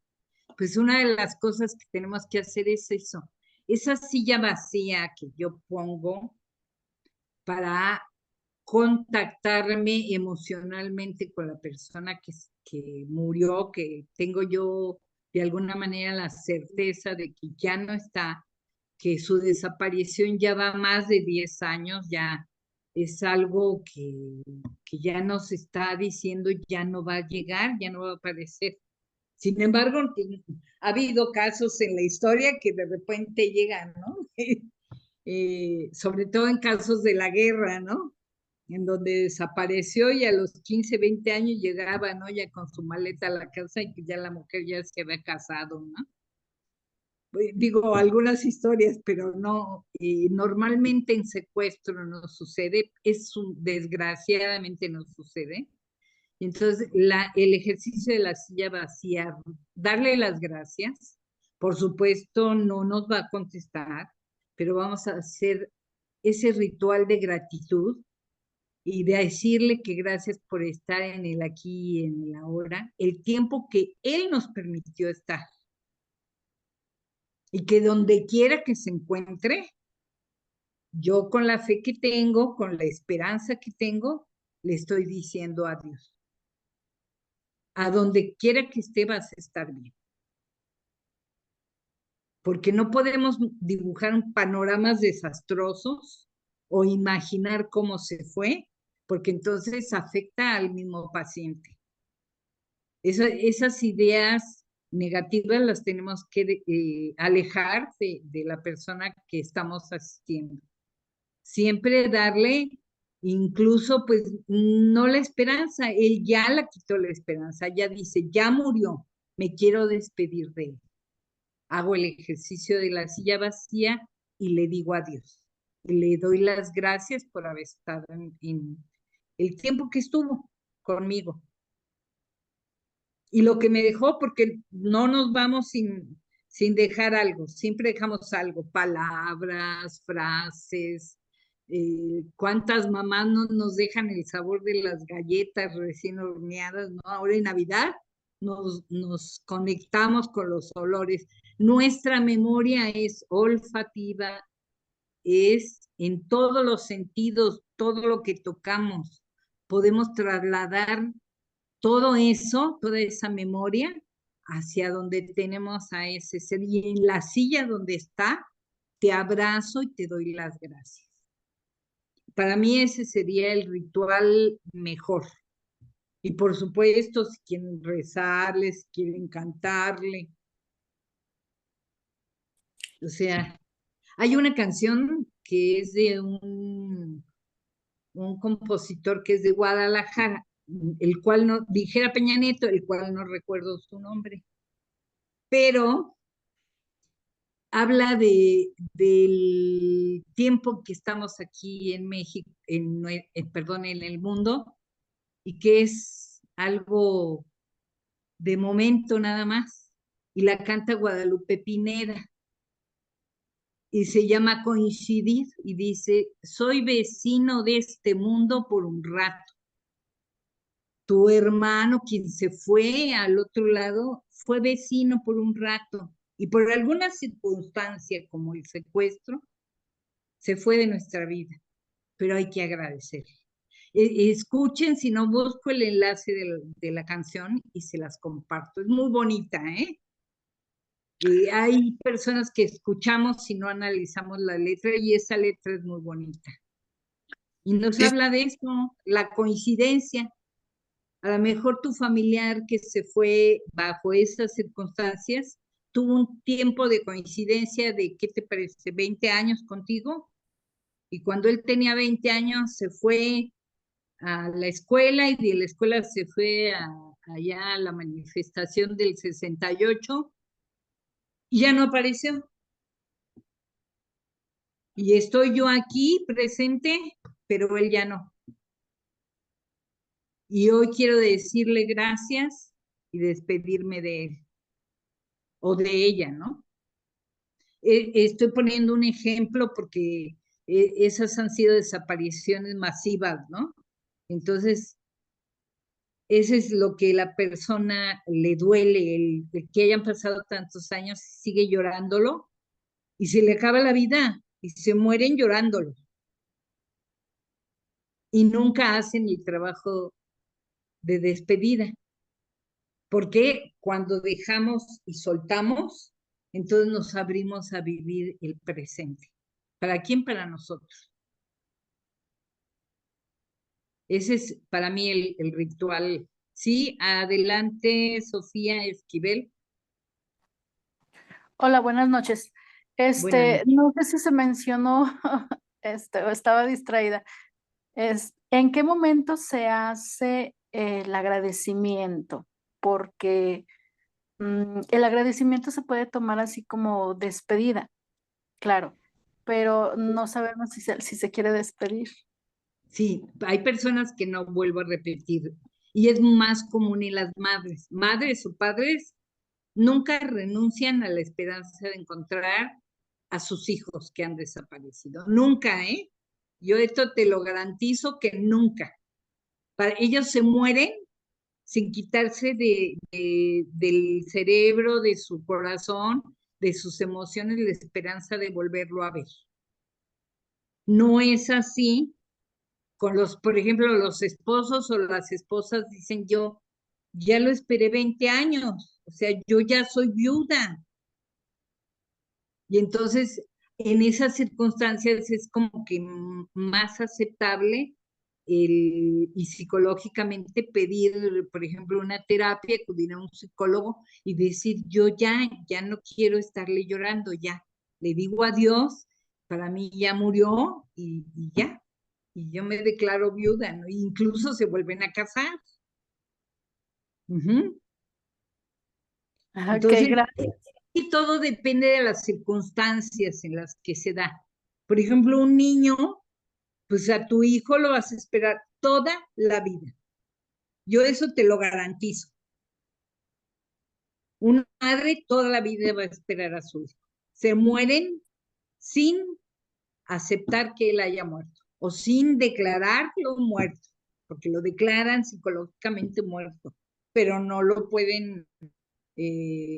Pues una de las cosas que tenemos que hacer es eso, esa silla vacía que yo pongo para contactarme emocionalmente con la persona que murió, que tengo yo de alguna manera la certeza de que ya no está, que su desaparición ya va más de 10 años, ya es algo que ya nos está diciendo, ya no va a llegar, ya no va a aparecer. Sin embargo, ha habido casos en la historia que de repente llegan, ¿no? Sobre todo en casos de la guerra, ¿no? En donde desapareció y a los 15, 20 años llegaba, ¿no? Ya con su maleta a la casa y que ya la mujer ya se había casado, ¿no? Digo, algunas historias, pero no, normalmente en secuestro no sucede, desgraciadamente no sucede. Entonces, el ejercicio de la silla vacía, darle las gracias, por supuesto no nos va a contestar, pero vamos a hacer ese ritual de gratitud y de decirle que gracias por estar en el aquí y en el ahora, el tiempo que Él nos permitió estar. Y que donde quiera que se encuentre, yo con la fe que tengo, con la esperanza que tengo, le estoy diciendo adiós. A donde quiera que esté vas a estar bien. Porque no podemos dibujar panoramas desastrosos o imaginar cómo se fue, porque entonces afecta al mismo paciente. Esas ideas negativas las tenemos que alejar de la persona que estamos asistiendo. Siempre darle, incluso pues no la esperanza, él ya la quitó la esperanza, ya dice, ya murió, me quiero despedir de él. Hago el ejercicio de la silla vacía y le digo adiós. Le doy las gracias por haber estado en el tiempo que estuvo conmigo. Y lo que me dejó, porque no nos vamos sin dejar algo, siempre dejamos algo, palabras, frases. ¿Cuántas mamás no nos dejan el sabor de las galletas recién horneadas, ¿no? Ahora en Navidad nos conectamos con los olores. Nuestra memoria es olfativa, es en todos los sentidos, todo lo que tocamos. Podemos trasladar todo eso, toda esa memoria hacia donde tenemos a ese ser. Y en la silla donde está, te abrazo y te doy las gracias. Para mí ese sería el ritual mejor. Y por supuesto, si quieren rezarle, si quieren cantarle. O sea, hay una canción que es de un compositor que es de Guadalajara, el cual no, dijera Peña Nieto, el cual no recuerdo su nombre, pero habla del tiempo que estamos aquí en México, perdón, en el mundo, y que es algo de momento nada más, y la canta Guadalupe Pineda, y se llama Coincidir, y dice, soy vecino de este mundo por un rato. Tu hermano, quien se fue al otro lado, fue vecino por un rato, y por alguna circunstancia como el secuestro, se fue de nuestra vida, pero hay que agradecer. Escuchen, si no busco el enlace de la canción y se las comparto. Es muy bonita, ¿eh? Hay personas que escuchamos y no analizamos la letra y esa letra es muy bonita. Y nos habla de eso, la coincidencia. A lo mejor tu familiar que se fue bajo esas circunstancias tuvo un tiempo de coincidencia de, ¿qué te parece? 20 años contigo. Y cuando él tenía 20 años se fue a la escuela y de la escuela se fue allá a la manifestación del 68 y ya no apareció. Y estoy yo aquí presente, pero él ya no. Y hoy quiero decirle gracias y despedirme de él o de ella, ¿no? Estoy poniendo un ejemplo porque esas han sido desapariciones masivas, ¿no? Entonces, eso es lo que la persona le duele, el que hayan pasado tantos años, sigue llorándolo y se le acaba la vida y se mueren llorándolo. Y nunca hacen el trabajo de despedida. Porque cuando dejamos y soltamos, entonces nos abrimos a vivir el presente. ¿Para quién? Para nosotros. Ese es para mí el ritual. Sí, adelante, Sofía Esquivel. Hola, buenas noches. Buenas noches. No sé si se mencionó, o estaba distraída. ¿En qué momento se hace el agradecimiento? Porque el agradecimiento se puede tomar así como despedida, claro, pero no sabemos si se quiere despedir. Sí, hay personas que no vuelvo a repetir y es más común en las madres. Madres o padres nunca renuncian a la esperanza de encontrar a sus hijos que han desaparecido. Nunca, ¿eh? Yo esto te lo garantizo que nunca. Ellos se mueren sin quitarse del cerebro, de su corazón, de sus emociones, la esperanza de volverlo a ver. No es así con los, por ejemplo, los esposos o las esposas dicen yo ya lo esperé 20 años, o sea, yo ya soy viuda. Y entonces, en esas circunstancias es como que más aceptable y psicológicamente pedir, por ejemplo, una terapia, acudir a un psicólogo y decir, yo ya no quiero estarle llorando, ya, le digo adiós, para mí ya murió y ya, y yo me declaro viuda, ¿no? Incluso se vuelven a casar. Ujú. Ok, Entonces, gracias. y todo depende de las circunstancias en las que se da. Por ejemplo, un niño, pues a tu hijo lo vas a esperar toda la vida. Yo eso te lo garantizo. Una madre toda la vida va a esperar a su hijo. Se mueren sin aceptar que él haya muerto o sin declararlo muerto, porque lo declaran psicológicamente muerto, pero no lo pueden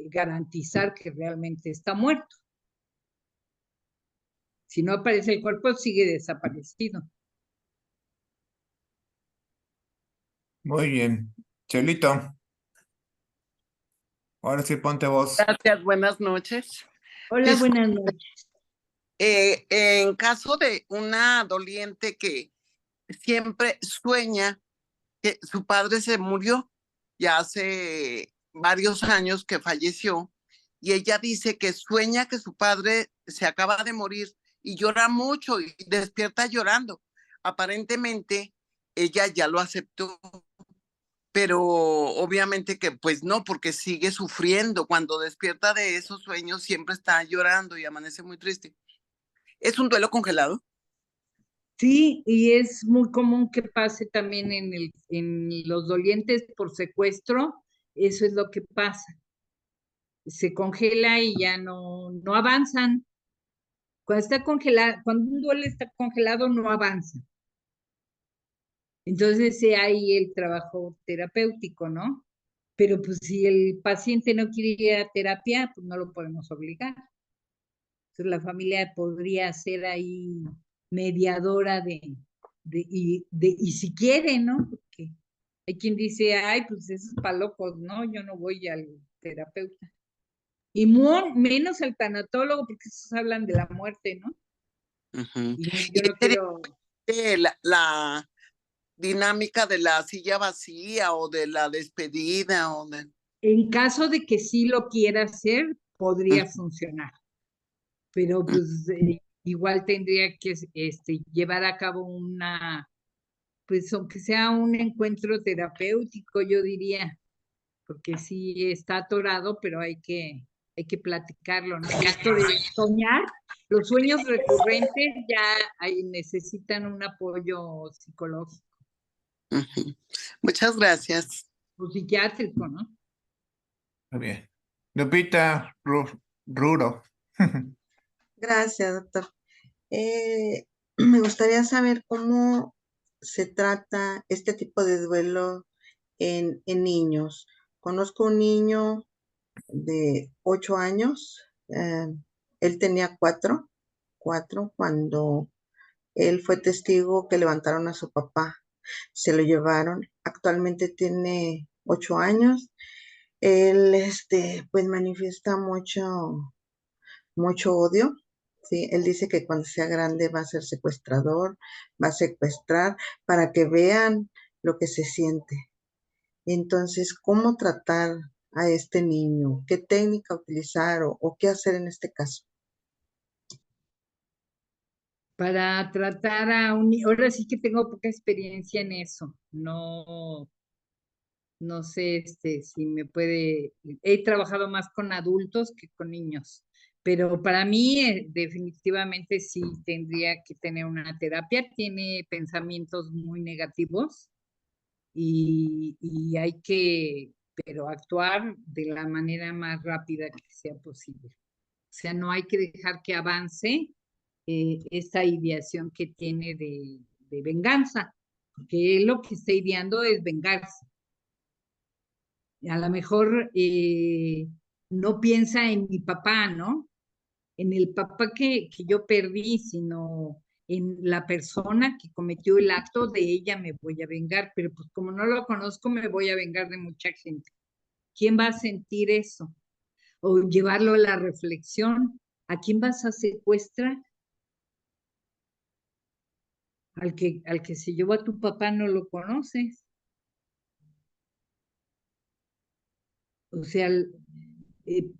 garantizar que realmente está muerto. Si no aparece el cuerpo, sigue desaparecido. Muy bien. Chelito, ahora sí ponte voz. Gracias, buenas noches. Hola, buenas noches. En caso de una doliente que siempre sueña que su padre se murió, ya hace varios años que falleció, y ella dice que sueña que su padre se acaba de morir y llora mucho y despierta llorando. Aparentemente ella ya lo aceptó, pero obviamente que pues no, porque sigue sufriendo. Cuando despierta de esos sueños siempre está llorando y amanece muy triste. ¿Es un duelo congelado? Sí, y es muy común que pase también en los dolientes por secuestro, eso es lo que pasa. Se congela y ya no avanzan. Cuando está congelado, cuando un duelo está congelado, no avanza. Entonces, hay el trabajo terapéutico, ¿no? Pero pues si el paciente no quiere ir a terapia, pues no lo podemos obligar. Entonces la familia podría ser ahí mediadora y si quiere, ¿no? Porque hay quien dice, ay, pues eso es para locos, ¿no? Yo no voy al terapeuta. Y menos al tanatólogo, porque esos hablan de la muerte, ¿no? Uh-huh. Y ¿Y yo no quiero. la dinámica de la silla vacía o de la despedida o de... En caso de que sí lo quiera hacer, podría funcionar. Pero pues igual tendría que llevar a cabo pues aunque sea un encuentro terapéutico, yo diría, porque sí está atorado, pero hay que platicarlo, ¿no? Y esto de soñar, los sueños recurrentes ya necesitan un apoyo psicológico Uh-huh. Muchas gracias. o psiquiátrico, ¿no? Muy bien. Lupita Ruro. Gracias, doctor. Me gustaría saber cómo se trata este tipo de duelo en niños. Conozco un niño de 8 años, él tenía cuatro cuando él fue testigo que levantaron a su papá, se lo llevaron, actualmente tiene 8 años, él pues manifiesta mucho odio. Sí, él dice que cuando sea grande va a ser secuestrador, va a secuestrar para que vean lo que se siente. Entonces, ¿cómo tratar a este niño? ¿Qué técnica utilizar o qué hacer en este caso? Para tratar ahora sí que tengo poca experiencia en eso, no sé si me he trabajado más con adultos que con niños, pero para mí definitivamente sí tendría que tener una terapia, tiene pensamientos muy negativos y hay pero actuar de la manera más rápida que sea posible. O sea, no hay que dejar que avance esta ideación que tiene de venganza, porque él lo que está ideando es vengarse. A lo mejor no piensa en mi papá, ¿no? En el papá que yo perdí, sino en la persona que cometió el acto, de ella me voy a vengar, pero pues como no lo conozco, me voy a vengar de mucha gente. ¿Quién va a sentir eso? O llevarlo a la reflexión. ¿A quién vas a secuestrar? Al que se llevó a tu papá no lo conoces. O sea,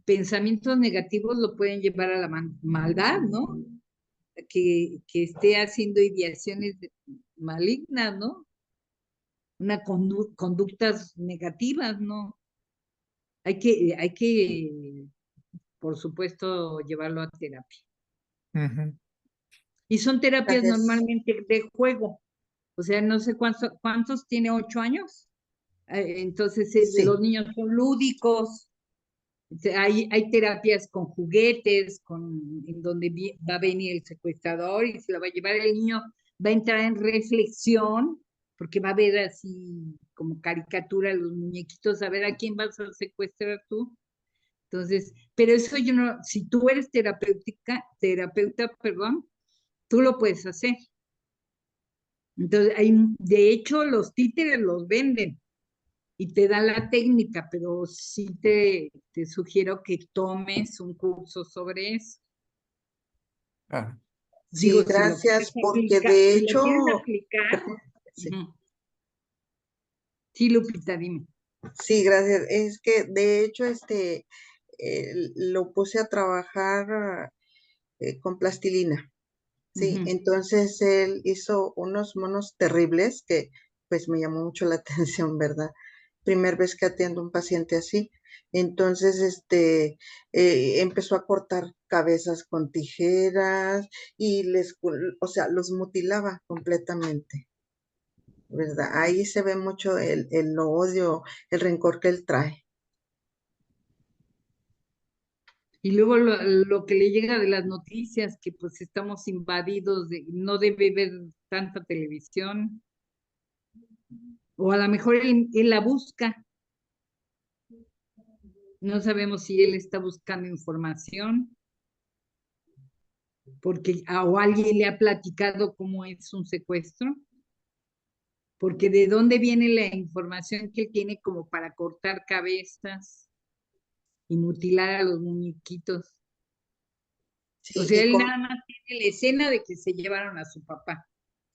pensamientos negativos lo pueden llevar a la maldad, ¿no? Que esté haciendo ideaciones malignas, ¿no? Conductas negativas, ¿no? Hay que, por supuesto, llevarlo a terapia. Ujú. Y son terapias Gracias. normalmente de juego. O sea, no sé cuántos tiene, 8 años. Entonces, Sí. los niños son lúdicos. Hay terapias con juguetes, en donde va a venir el secuestrador y se lo va a llevar. El niño va a entrar en reflexión, porque va a ver así como caricatura los muñequitos, a ver a quién vas a secuestrar tú. Entonces, pero eso yo no, si tú eres terapeuta, perdón, tú lo puedes hacer. Entonces, de hecho, los títeres los venden y te dan la técnica, pero sí te sugiero que tomes un curso sobre eso. Claro. Digo, Sí, gracias, porque de si lo hecho, quieres aplicar, sí, sí, Lupita, dime. sí, gracias. Es que de hecho, lo puse a trabajar con plastilina. Sí, entonces él hizo unos monos terribles que pues me llamó mucho la atención, ¿verdad? Primera vez que atiendo a un paciente así. Entonces, empezó a cortar cabezas con tijeras y o sea, los mutilaba completamente, ¿verdad? Ahí se ve mucho el odio, el rencor que él trae. Y luego lo que le llega de las noticias, que pues estamos invadidos, no debe ver tanta televisión, o a lo mejor él la busca, no sabemos si él está buscando información, porque o alguien le ha platicado cómo es un secuestro, porque de dónde viene la información que él tiene como para cortar cabezas y mutilar a los muñequitos. O Sí, sea, él nada más tiene la escena de que se llevaron a su papá.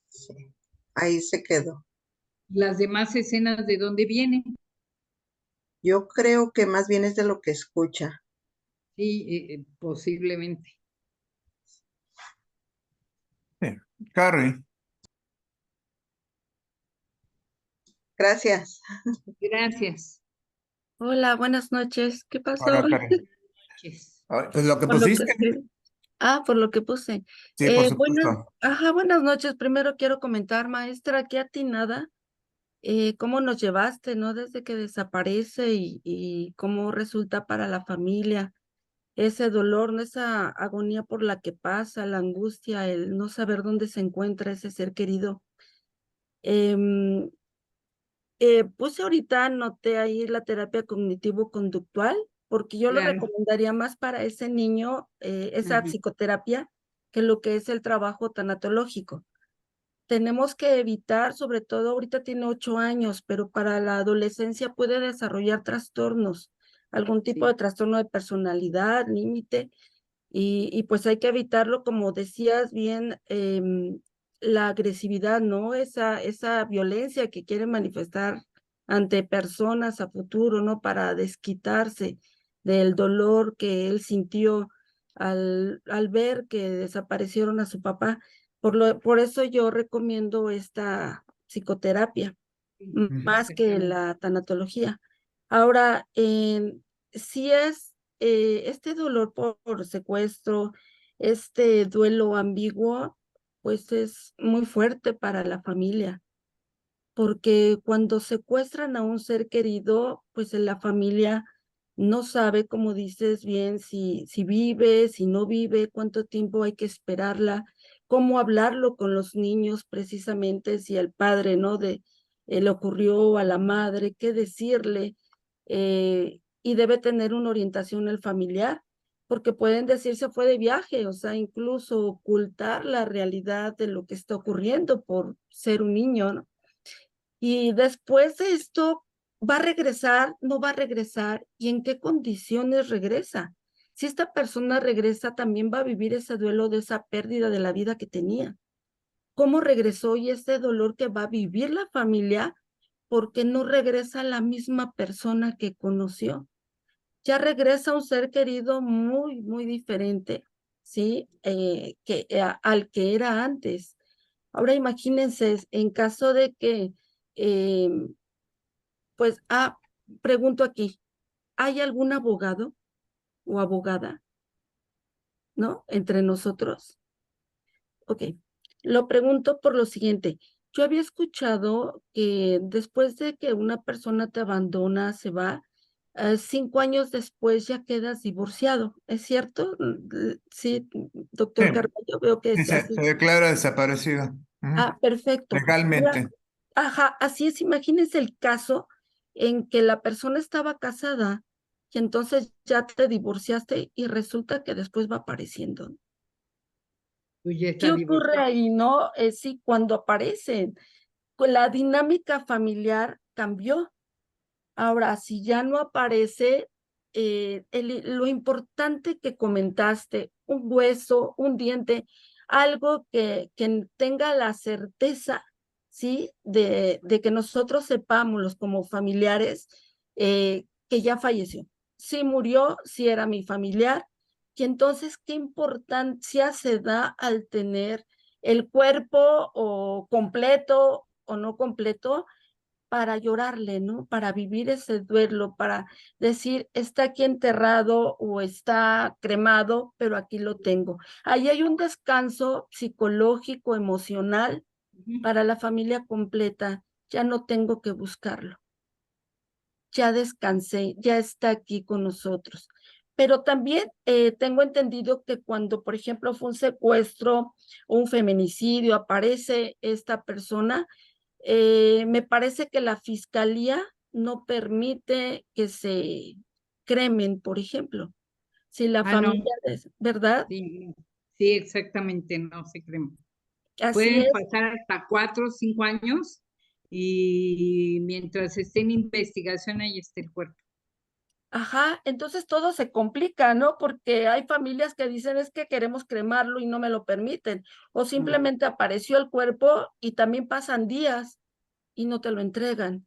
sí, ahí se quedó. Las demás escenas, ¿de dónde vienen? Yo creo que más bien es de lo que escucha. Sí, posiblemente. Sí. Carrie, Gracias. Gracias. Hola, buenas noches. ¿Qué pasó? ahora Carrie. Yes. Pues lo que Por lo que pusiste. escribí. Por lo que puse. Sí, por Buenas, supuesto. buenas noches. Primero quiero comentar, maestra, qué atinada, cómo nos llevaste, ¿no? Desde que desaparece y cómo resulta para la familia ese dolor, ¿no? Esa agonía por la que pasa, la angustia, el no saber dónde se encuentra ese ser querido. Em, Puse ahorita, noté ahí la terapia cognitivo-conductual, porque yo lo Claro. recomendaría más para ese niño, esa Ujú. psicoterapia, que lo que es el trabajo tanatológico. Tenemos que evitar, sobre todo ahorita tiene 8 años, pero para la adolescencia puede desarrollar trastornos, algún tipo Sí. de trastorno de personalidad, límite, y pues hay que evitarlo, como decías bien, la agresividad, ¿no? Esa violencia que quiere manifestar ante personas a futuro, ¿no? Para desquitarse del dolor que él sintió al ver que desaparecieron a su papá. Por eso yo recomiendo esta psicoterapia, más que Exactamente. la tanatología. Ahora, si es este dolor por secuestro, este duelo ambiguo, pues es muy fuerte para la familia, porque cuando secuestran a un ser querido, pues en la familia no sabe, como dices bien, si vive, si no vive, cuánto tiempo hay que esperarla, cómo hablarlo con los niños precisamente, si al padre, ¿no? Le ocurrió a la madre, qué decirle, y debe tener una orientación el familiar, porque pueden decir se fue de viaje, o sea, incluso ocultar la realidad de lo que está ocurriendo por ser un niño, ¿no? Y después de esto, ¿va a regresar? ¿No va a regresar? ¿Y en qué condiciones regresa? Si esta persona regresa, también va a vivir ese duelo de esa pérdida de la vida que tenía. ¿Cómo regresó? Y ese dolor que va a vivir la familia porque no regresa la misma persona que conoció. Ya regresa un ser querido muy, muy diferente, ¿sí? Al que era antes. Ahora imagínense, en caso de que, pues, pregunto aquí, ¿hay algún abogado o abogada, ¿no? Entre nosotros. Ok, lo pregunto por lo siguiente. Yo había escuchado que después de que una persona te abandona, se va, 5 años después ya quedas divorciado. ¿Es cierto? Sí, Sí, doctor Carballo, veo que sí, es se así. declara desaparecido. Perfecto. Ahora, Legalmente. ajá, así es. Imagínense el caso en que la persona estaba casada y entonces ya te divorciaste y resulta que después va apareciendo. Pues ya ¿Qué está ocurre divorciado. ahí, no? Sí, cuando aparecen, con la dinámica familiar cambió. Ahora, si ya no aparece, lo importante que comentaste, un hueso, un diente, algo que tenga la certeza, ¿sí? De que nosotros sepamos como familiares que ya falleció. Sí murió, sí era mi familiar. Y entonces, ¿qué importancia se da al tener el cuerpo o completo o no completo para llorarle, ¿no? Para vivir ese duelo, para decir, está aquí enterrado o está cremado, pero aquí lo tengo. Ahí hay un descanso psicológico, emocional para la familia completa. Ya no tengo que buscarlo. Ya descansé, ya está aquí con nosotros. Pero también tengo entendido que cuando, por ejemplo, fue un secuestro o un feminicidio, aparece esta persona, me parece que la fiscalía no permite que se cremen, por ejemplo. Si la No, familia, ¿verdad? sí, sí, exactamente, no se creen. Así Pueden es. pasar hasta 4 o 5 años y mientras esté en investigación ahí está el cuerpo. Ajá, entonces todo se complica, ¿no? Porque hay familias que dicen es que queremos cremarlo y no me lo permiten. O simplemente apareció el cuerpo y también pasan días y no te lo entregan.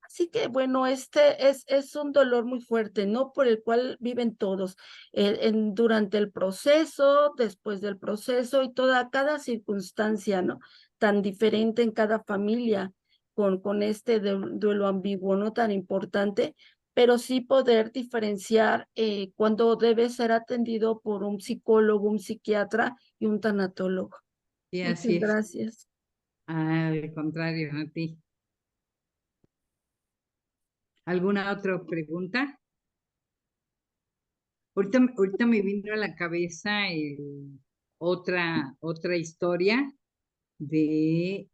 Así que bueno, este es un dolor muy fuerte, ¿no? Por el cual viven todos, durante el proceso, después del proceso y cada circunstancia, ¿no? Tan diferente en cada familia, con este duelo ambiguo, no tan importante, pero sí poder diferenciar cuando debe ser atendido por un psicólogo, un psiquiatra y un tanatólogo. Sí, Muchas así es. gracias. Al contrario, a ti. ¿Alguna otra pregunta? Ahorita me vino a la cabeza otra historia de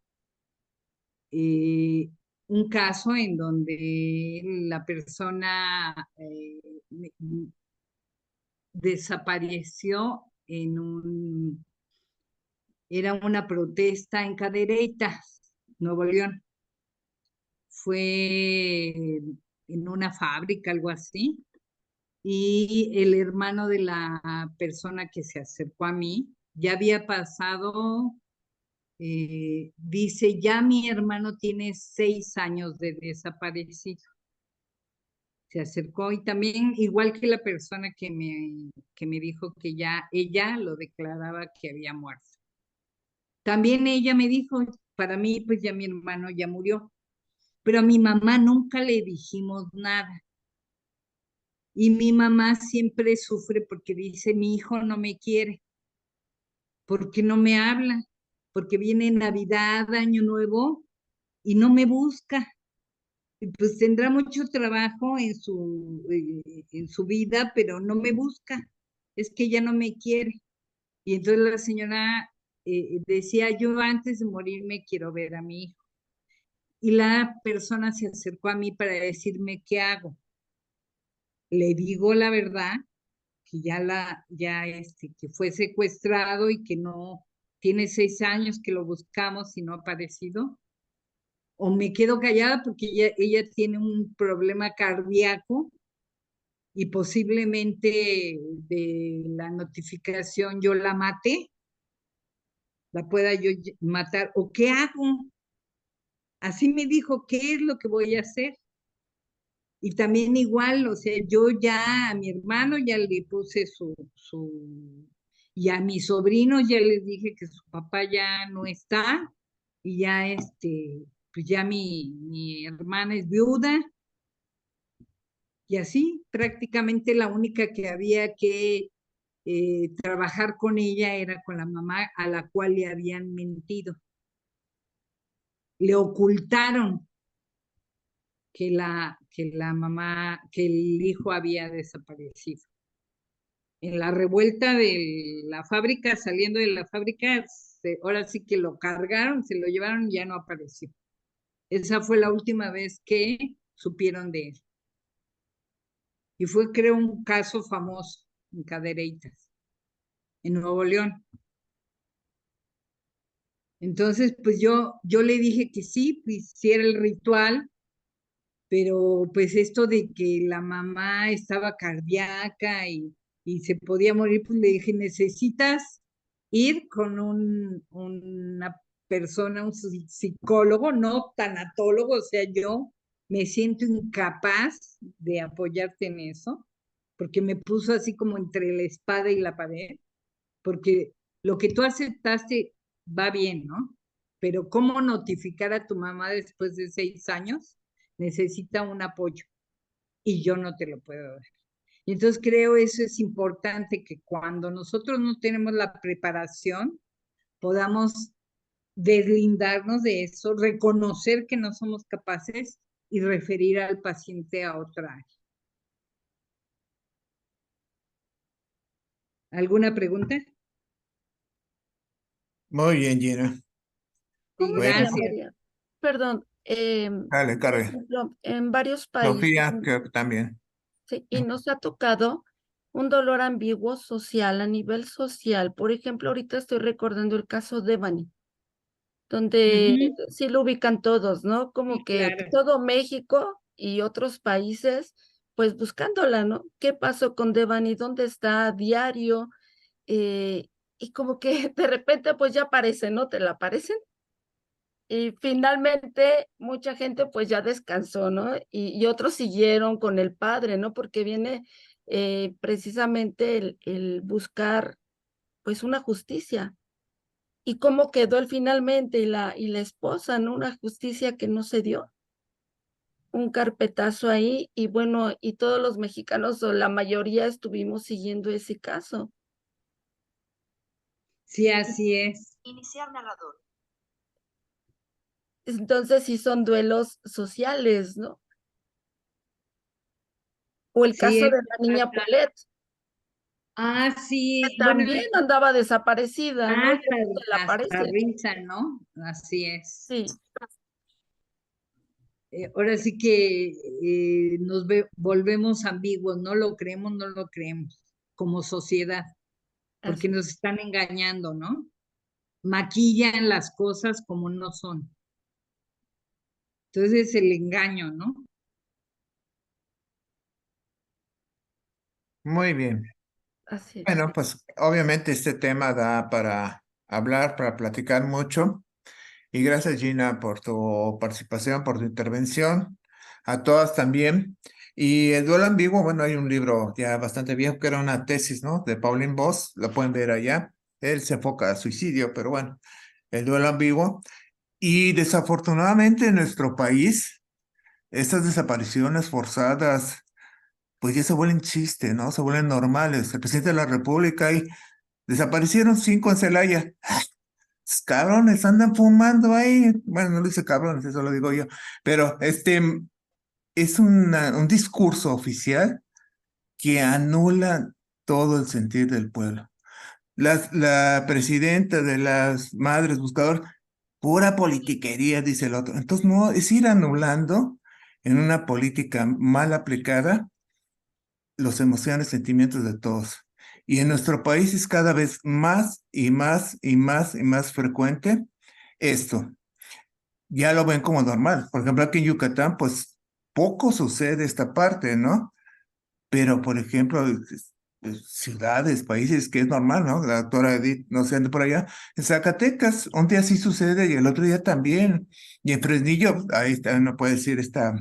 un caso en donde la persona desapareció era una protesta en Cadereytas, Nuevo León. Fue en una fábrica, algo así, y el hermano de la persona que se acercó a mí ya había pasado, dice, ya mi hermano tiene 6 años de desaparecido. Se acercó y también, igual que la persona que me dijo que ya ella lo declaraba que había muerto. También ella me dijo, para mí, pues ya mi hermano ya murió, pero a mi mamá nunca le dijimos nada. Y mi mamá siempre sufre porque dice, mi hijo no me quiere, porque no me habla, porque viene Navidad, Año Nuevo y no me busca. Y pues tendrá mucho trabajo en su vida, pero no me busca. Es que ella no me quiere. Y entonces la señora decía, yo antes de morirme quiero ver a mi hijo. Y la persona se acercó a mí para decirme qué hago. Le digo la verdad, que que fue secuestrado y que no tiene 6 años que lo buscamos y no ha aparecido. O me quedo callada porque ella tiene un problema cardíaco y posiblemente de la notificación yo la mate, la pueda yo matar. ¿O qué hago? Así me dijo, ¿qué es lo que voy a hacer? Y también igual, o sea, yo ya a mi hermano ya le puse y a mis sobrinos ya les dije que su papá ya no está, y ya pues ya mi hermana es viuda, y así prácticamente la única que había que trabajar con ella era con la mamá a la cual le habían mentido. Le ocultaron que el hijo había desaparecido. En la revuelta de la fábrica, saliendo de la fábrica, ahora sí que lo cargaron, se lo llevaron y ya no apareció. Esa fue la última vez que supieron de él. Y fue, creo, un caso famoso en Cadereytas, en Nuevo León. Entonces, pues yo le dije que sí, pues hiciera el ritual, pero pues esto de que la mamá estaba cardíaca y se podía morir, pues le dije, necesitas ir con una persona, un psicólogo, no tanatólogo, o sea, yo me siento incapaz de apoyarte en eso, porque me puso así como entre la espada y la pared, porque lo que tú aceptaste va bien, ¿no? Pero ¿cómo notificar a tu mamá después de 6 años? Necesita un apoyo y yo no te lo puedo dar. Y entonces creo eso es importante, que cuando nosotros no tenemos la preparación, podamos deslindarnos de eso, reconocer que no somos capaces y referir al paciente a otra área. ¿Alguna pregunta? Muy bien, Gina. ¿Cómo se Gracias. llamaría? Perdón, Dale, por Carmen. ejemplo, en varios países, Sofía, creo que también. sí, y nos ha tocado un dolor ambiguo social, a nivel social. Por ejemplo, ahorita estoy recordando el caso de Devani, donde Ujú, sí lo ubican todos, ¿no? Como sí, que claro. todo México y otros países, pues buscándola, ¿no? ¿Qué pasó con Devani? ¿Dónde está a diario? Y como que de repente pues ya aparece, ¿no? Te la aparecen. Y finalmente mucha gente pues ya descansó, ¿no? Y otros siguieron con el padre, ¿no? Porque viene precisamente el buscar pues una justicia. ¿Y cómo quedó él finalmente y la esposa, ¿no? Una justicia que no se dio. Un carpetazo ahí y bueno, y todos los mexicanos o la mayoría estuvimos siguiendo ese caso. Sí, así es. Iniciar narrador. Entonces sí son duelos sociales, ¿no? O el Sí, caso es. de la niña Paulette, Ah, que sí, bueno, también andaba desaparecida, ¿no? Y hasta, ahorita la hasta aparece. risa, ¿no? Así es. Sí, Ahora sí que volvemos ambiguos, no lo creemos, no lo creemos, como sociedad, porque así. nos están engañando, ¿no? Maquillan las cosas como no son. Entonces es el engaño, ¿no? Muy bien. Así es. Bueno, pues obviamente este tema da para hablar, para platicar mucho. Y gracias, Gina, por tu participación, por tu intervención. A todas también. Y el duelo ambiguo, bueno, hay un libro ya bastante viejo que era una tesis, ¿no? De Pauline Boss, lo pueden ver allá. Él se enfoca a suicidio, pero bueno, el duelo ambiguo. Y desafortunadamente en nuestro país, estas desapariciones forzadas, pues ya se vuelven chiste, ¿no? Se vuelven normales. El presidente de la República y desaparecieron 5 en Celaya. Esos cabrones andan fumando ahí. Bueno, no lo dice cabrones, eso lo digo yo. Pero es un discurso oficial que anula todo el sentir del pueblo. La presidenta de las madres buscadoras, pura politiquería, dice el otro. Entonces, no, es ir anulando en una política mal aplicada las emociones, sentimientos de todos. Y en nuestro país es cada vez más y más y más y más frecuente esto. Ya lo ven como normal. Por ejemplo, aquí en Yucatán, pues poco sucede esta parte, ¿no? Pero, por ejemplo, ciudades, países que es normal, ¿no? La doctora Edith, no sé, anda por allá. En Zacatecas, un día sí sucede y el otro día también. Y en Fresnillo, ahí está, no puede decir, está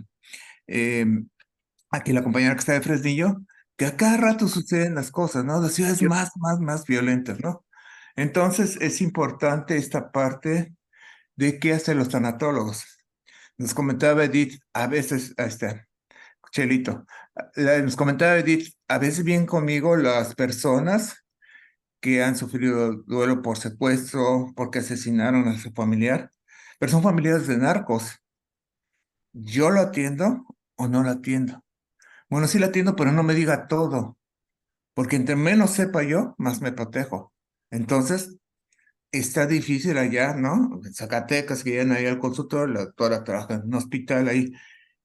aquí la compañera que está de Fresnillo, que a cada rato suceden las cosas, ¿no? Las ciudades más violentas, ¿no? Entonces, es importante esta parte de qué hacen los tanatólogos. Nos comentaba Edith, a veces, Chelito, nos comentaba Edith, a veces vienen conmigo las personas que han sufrido duelo por secuestro, porque asesinaron a su familiar, pero son familiares de narcos. ¿Yo lo atiendo o no lo atiendo? Bueno, sí lo atiendo, pero no me diga todo, porque entre menos sepa yo, más me protejo. Entonces, está difícil allá, ¿no? En Zacatecas, que llegan ahí al consultorio, la doctora trabaja en un hospital ahí,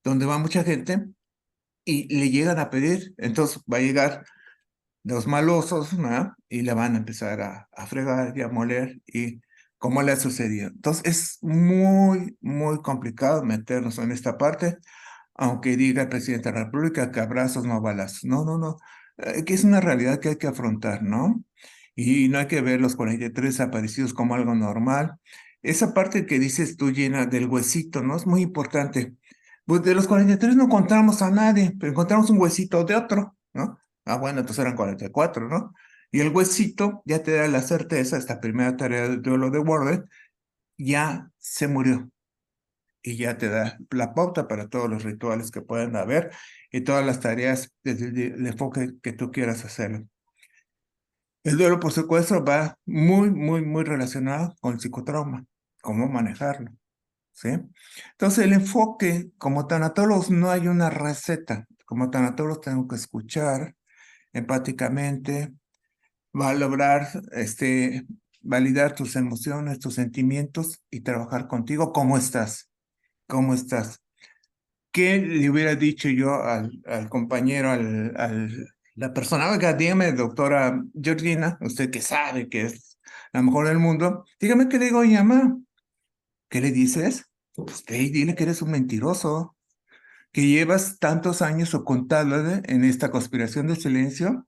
donde va mucha gente, y le llegan a pedir, entonces va a llegar los malosos, ¿no? Y le van a empezar a fregar y a moler, y cómo le ha sucedido. Entonces es muy, muy complicado meternos en esta parte, aunque diga el presidente de la República que abrazos no balazos. No, no, no, que es una realidad que hay que afrontar, ¿no? Y no hay que ver los 43 desaparecidos como algo normal. Esa parte que dices tú, Gina, del huesito, ¿no? Es muy importante. Pues de los 43 no encontramos a nadie, pero encontramos un huesito de otro, ¿no? Ah, bueno, entonces eran 44, ¿no? Y el huesito ya te da la certeza, esta primera tarea de duelo de Warden, ya se murió. Y ya te da la pauta para todos los rituales que pueden haber y todas las tareas desde el enfoque que tú quieras hacerlo. El duelo por secuestro va muy, muy, muy relacionado con el psicotrauma, cómo manejarlo, ¿sí? Entonces, el enfoque, como tanatólogos, no hay una receta. Como tanatólogos tengo que escuchar empáticamente, valorar, validar tus emociones, tus sentimientos y trabajar contigo. ¿Cómo estás? ¿Cómo estás? ¿Qué le hubiera dicho yo al compañero, la persona? Oiga, dígame, doctora Georgina, usted que sabe que es la mejor del mundo, dígame qué le digo a mi mamá. ¿Qué le dices? Pues ve y dile que eres un mentiroso, que llevas tantos años ocultándole en esta conspiración de silencio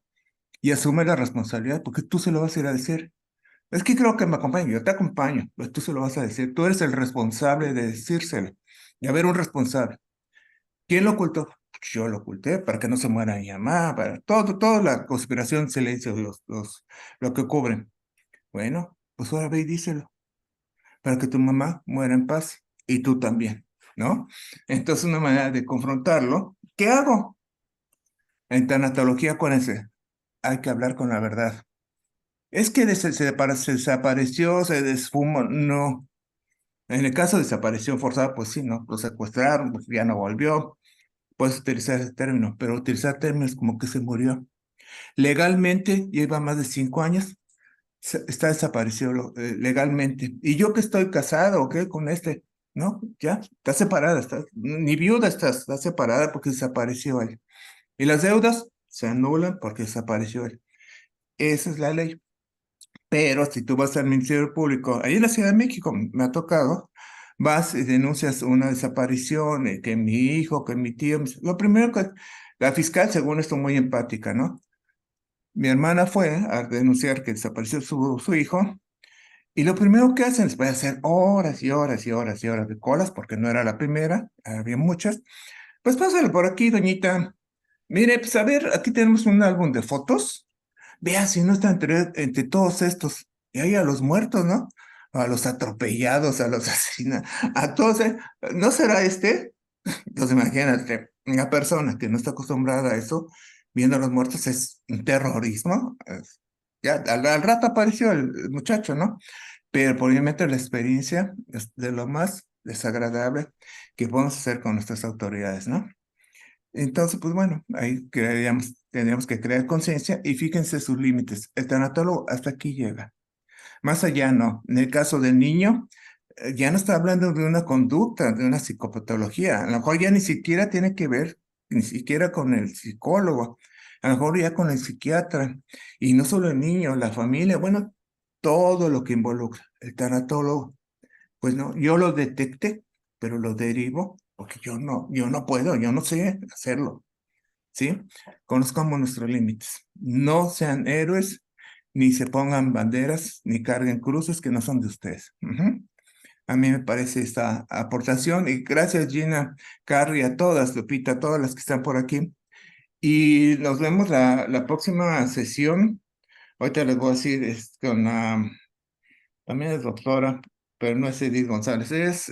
y asume la responsabilidad, porque tú se lo vas a ir a decir. Es que creo que me acompaña, yo te acompaño, pero tú se lo vas a decir, tú eres el responsable de decírselo. Y haber un responsable. ¿Quién lo ocultó? Yo lo oculté para que no se muera mi mamá, para toda la conspiración, silencio, lo que cubren. Bueno, pues ahora ve y díselo, para que tu mamá muera en paz y tú también, ¿no? Entonces, una manera de confrontarlo, ¿qué hago? En tanatología, acuérdense, hay que hablar con la verdad. Es que se desapareció, se desfumó, no. En el caso de desaparición forzada, pues sí, ¿no? Lo secuestraron, pues ya no volvió. Puedes utilizar ese término, pero utilizar términos como que se murió. Legalmente lleva más de 5 años, está desaparecido legalmente. Y yo que estoy casado, ¿ok? Con ¿no? Ya, está separada, ni viuda está separada porque desapareció él. Y las deudas se anulan porque desapareció él. Esa es la ley. Pero si tú vas al Ministerio Público, ahí en la Ciudad de México me ha tocado, vas y denuncias una desaparición, que mi hijo, que mi tío, lo primero que la fiscal, según esto, muy empática, ¿no? Mi hermana fue a denunciar que desapareció su hijo, y lo primero que hacen es voy a hacer horas y horas y horas y horas de colas, porque no era la primera, había muchas. Pues pásale por aquí, doñita. Mire, pues a ver, aquí tenemos un álbum de fotos. Vea si no está entre todos estos. Y hay a los muertos, ¿no? A los atropellados, a los asesinados, a todos. ¿No será este? Entonces imagínate, una persona que no está acostumbrada a eso, viendo a los muertos es un terrorismo. Ya, al rato apareció el muchacho, ¿no? Pero probablemente la experiencia es de lo más desagradable que podemos hacer con nuestras autoridades, ¿no? Entonces, pues bueno, ahí tendríamos que crear conciencia y fíjense sus límites. El tanatólogo hasta aquí llega. Más allá no. En el caso del niño, ya no está hablando de una conducta, de una psicopatología. A lo mejor ya ni siquiera tiene que ver, ni siquiera con el psicólogo. a lo mejor ya con el psiquiatra, y no solo el niño, la familia, bueno, todo lo que involucra, el tanatólogo. Pues no, yo lo detecté, pero lo derivo porque yo no puedo, yo no sé hacerlo, ¿sí? Conozcamos nuestros límites. No sean héroes, ni se pongan banderas, ni carguen cruces que no son de ustedes. Ujú. A mí me parece esta aportación y gracias Gina, Carrie, a todas, Lupita, a todas las que están por aquí. Y nos vemos la próxima sesión. Ahorita les voy a decir con la también es doctora, pero no es Edith González, es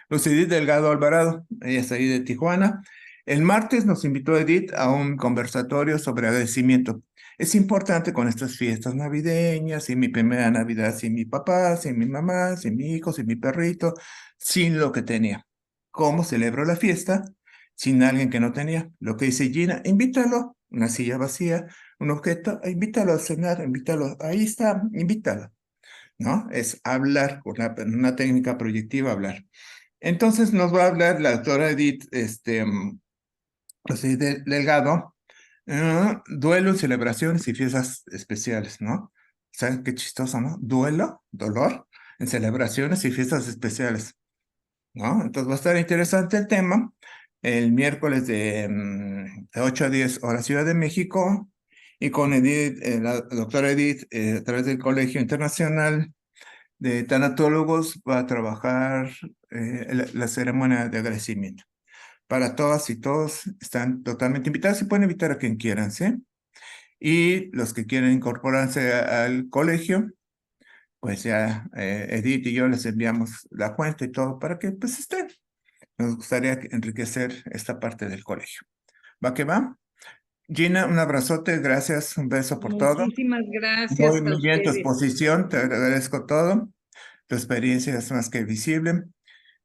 Luz Edith Delgado Alvarado, ella es ahí de Tijuana. El martes nos invitó Edith a un conversatorio sobre agradecimiento. Es importante con estas fiestas navideñas, sin mi primera Navidad, sin mi papá, sin mi mamá, sin mi hijo, sin mi perrito, sin lo que tenía. ¿Cómo celebro la fiesta sin alguien que no tenía? Lo que dice Gina, invítalo, una silla vacía, un objeto, invítalo a cenar, invítalo, ahí está, invítalo. ¿No? Es hablar, con una técnica proyectiva, hablar. Entonces nos va a hablar la doctora Edith Delgado, duelo, celebraciones y fiestas especiales, ¿no? ¿Saben qué chistoso, no? Duelo, dolor, en celebraciones y fiestas especiales, ¿no? Entonces va a estar interesante el tema. El miércoles de 8 a 10 hora Ciudad de México, y con Edith, la doctora Edith, a través del Colegio Internacional de Tanatólogos, va a trabajar la ceremonia de agradecimiento. Para todas y todos están totalmente invitados y pueden invitar a quien quieran, ¿sí? Y los que quieren incorporarse al colegio, pues ya Edith y yo les enviamos la cuenta y todo para que pues estén. Nos gustaría enriquecer esta parte del colegio. ¿Va que va? Gina, un abrazote, gracias, un beso por todo. Muchísimas gracias Muy, a muy bien tu ustedes. exposición, te agradezco todo. Tu experiencia es más que visible.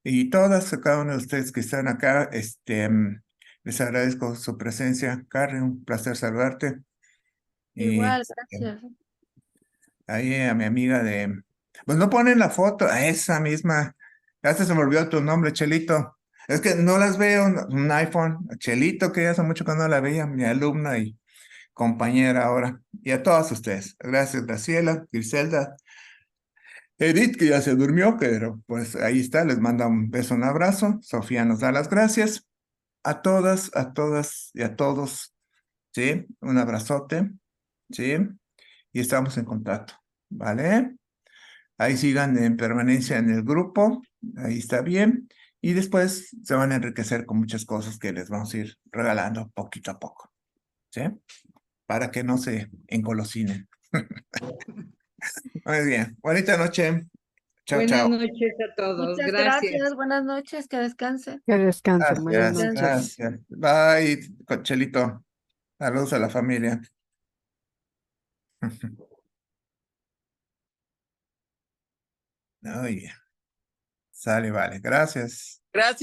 Y todas, cada uno de ustedes que están acá, les agradezco su presencia. Carrie, un placer saludarte. Y Igual, gracias. ahí a mi amiga pues no ponen la foto, a esa misma. Hasta se me olvidó tu nombre, Chelito. Es que no las veo, un iPhone. Chelito, que ya hace mucho que no la veía, mi alumna y compañera ahora. Y a todas ustedes. Gracias, Graciela, Griselda, Edith, que ya se durmió, pero pues ahí está, les manda un beso, un abrazo. Sofía nos da las gracias. A todas y a todos, ¿sí? Un abrazote, ¿sí? Y estamos en contacto, ¿vale? Ahí sigan en permanencia en el grupo, ahí está bien. Y después se van a enriquecer con muchas cosas que les vamos a ir regalando poquito a poco, ¿sí? Para que no se engolosinen. Muy bien, bonita noche. Chao, Buenas chao. noches a todos. Muchas Gracias. gracias, buenas noches, que descansen. Que descansen, buenas Gracias, noches. gracias. Bye, Cochelito. Saludos a la familia. Oye, sale, vale. Gracias. Gracias.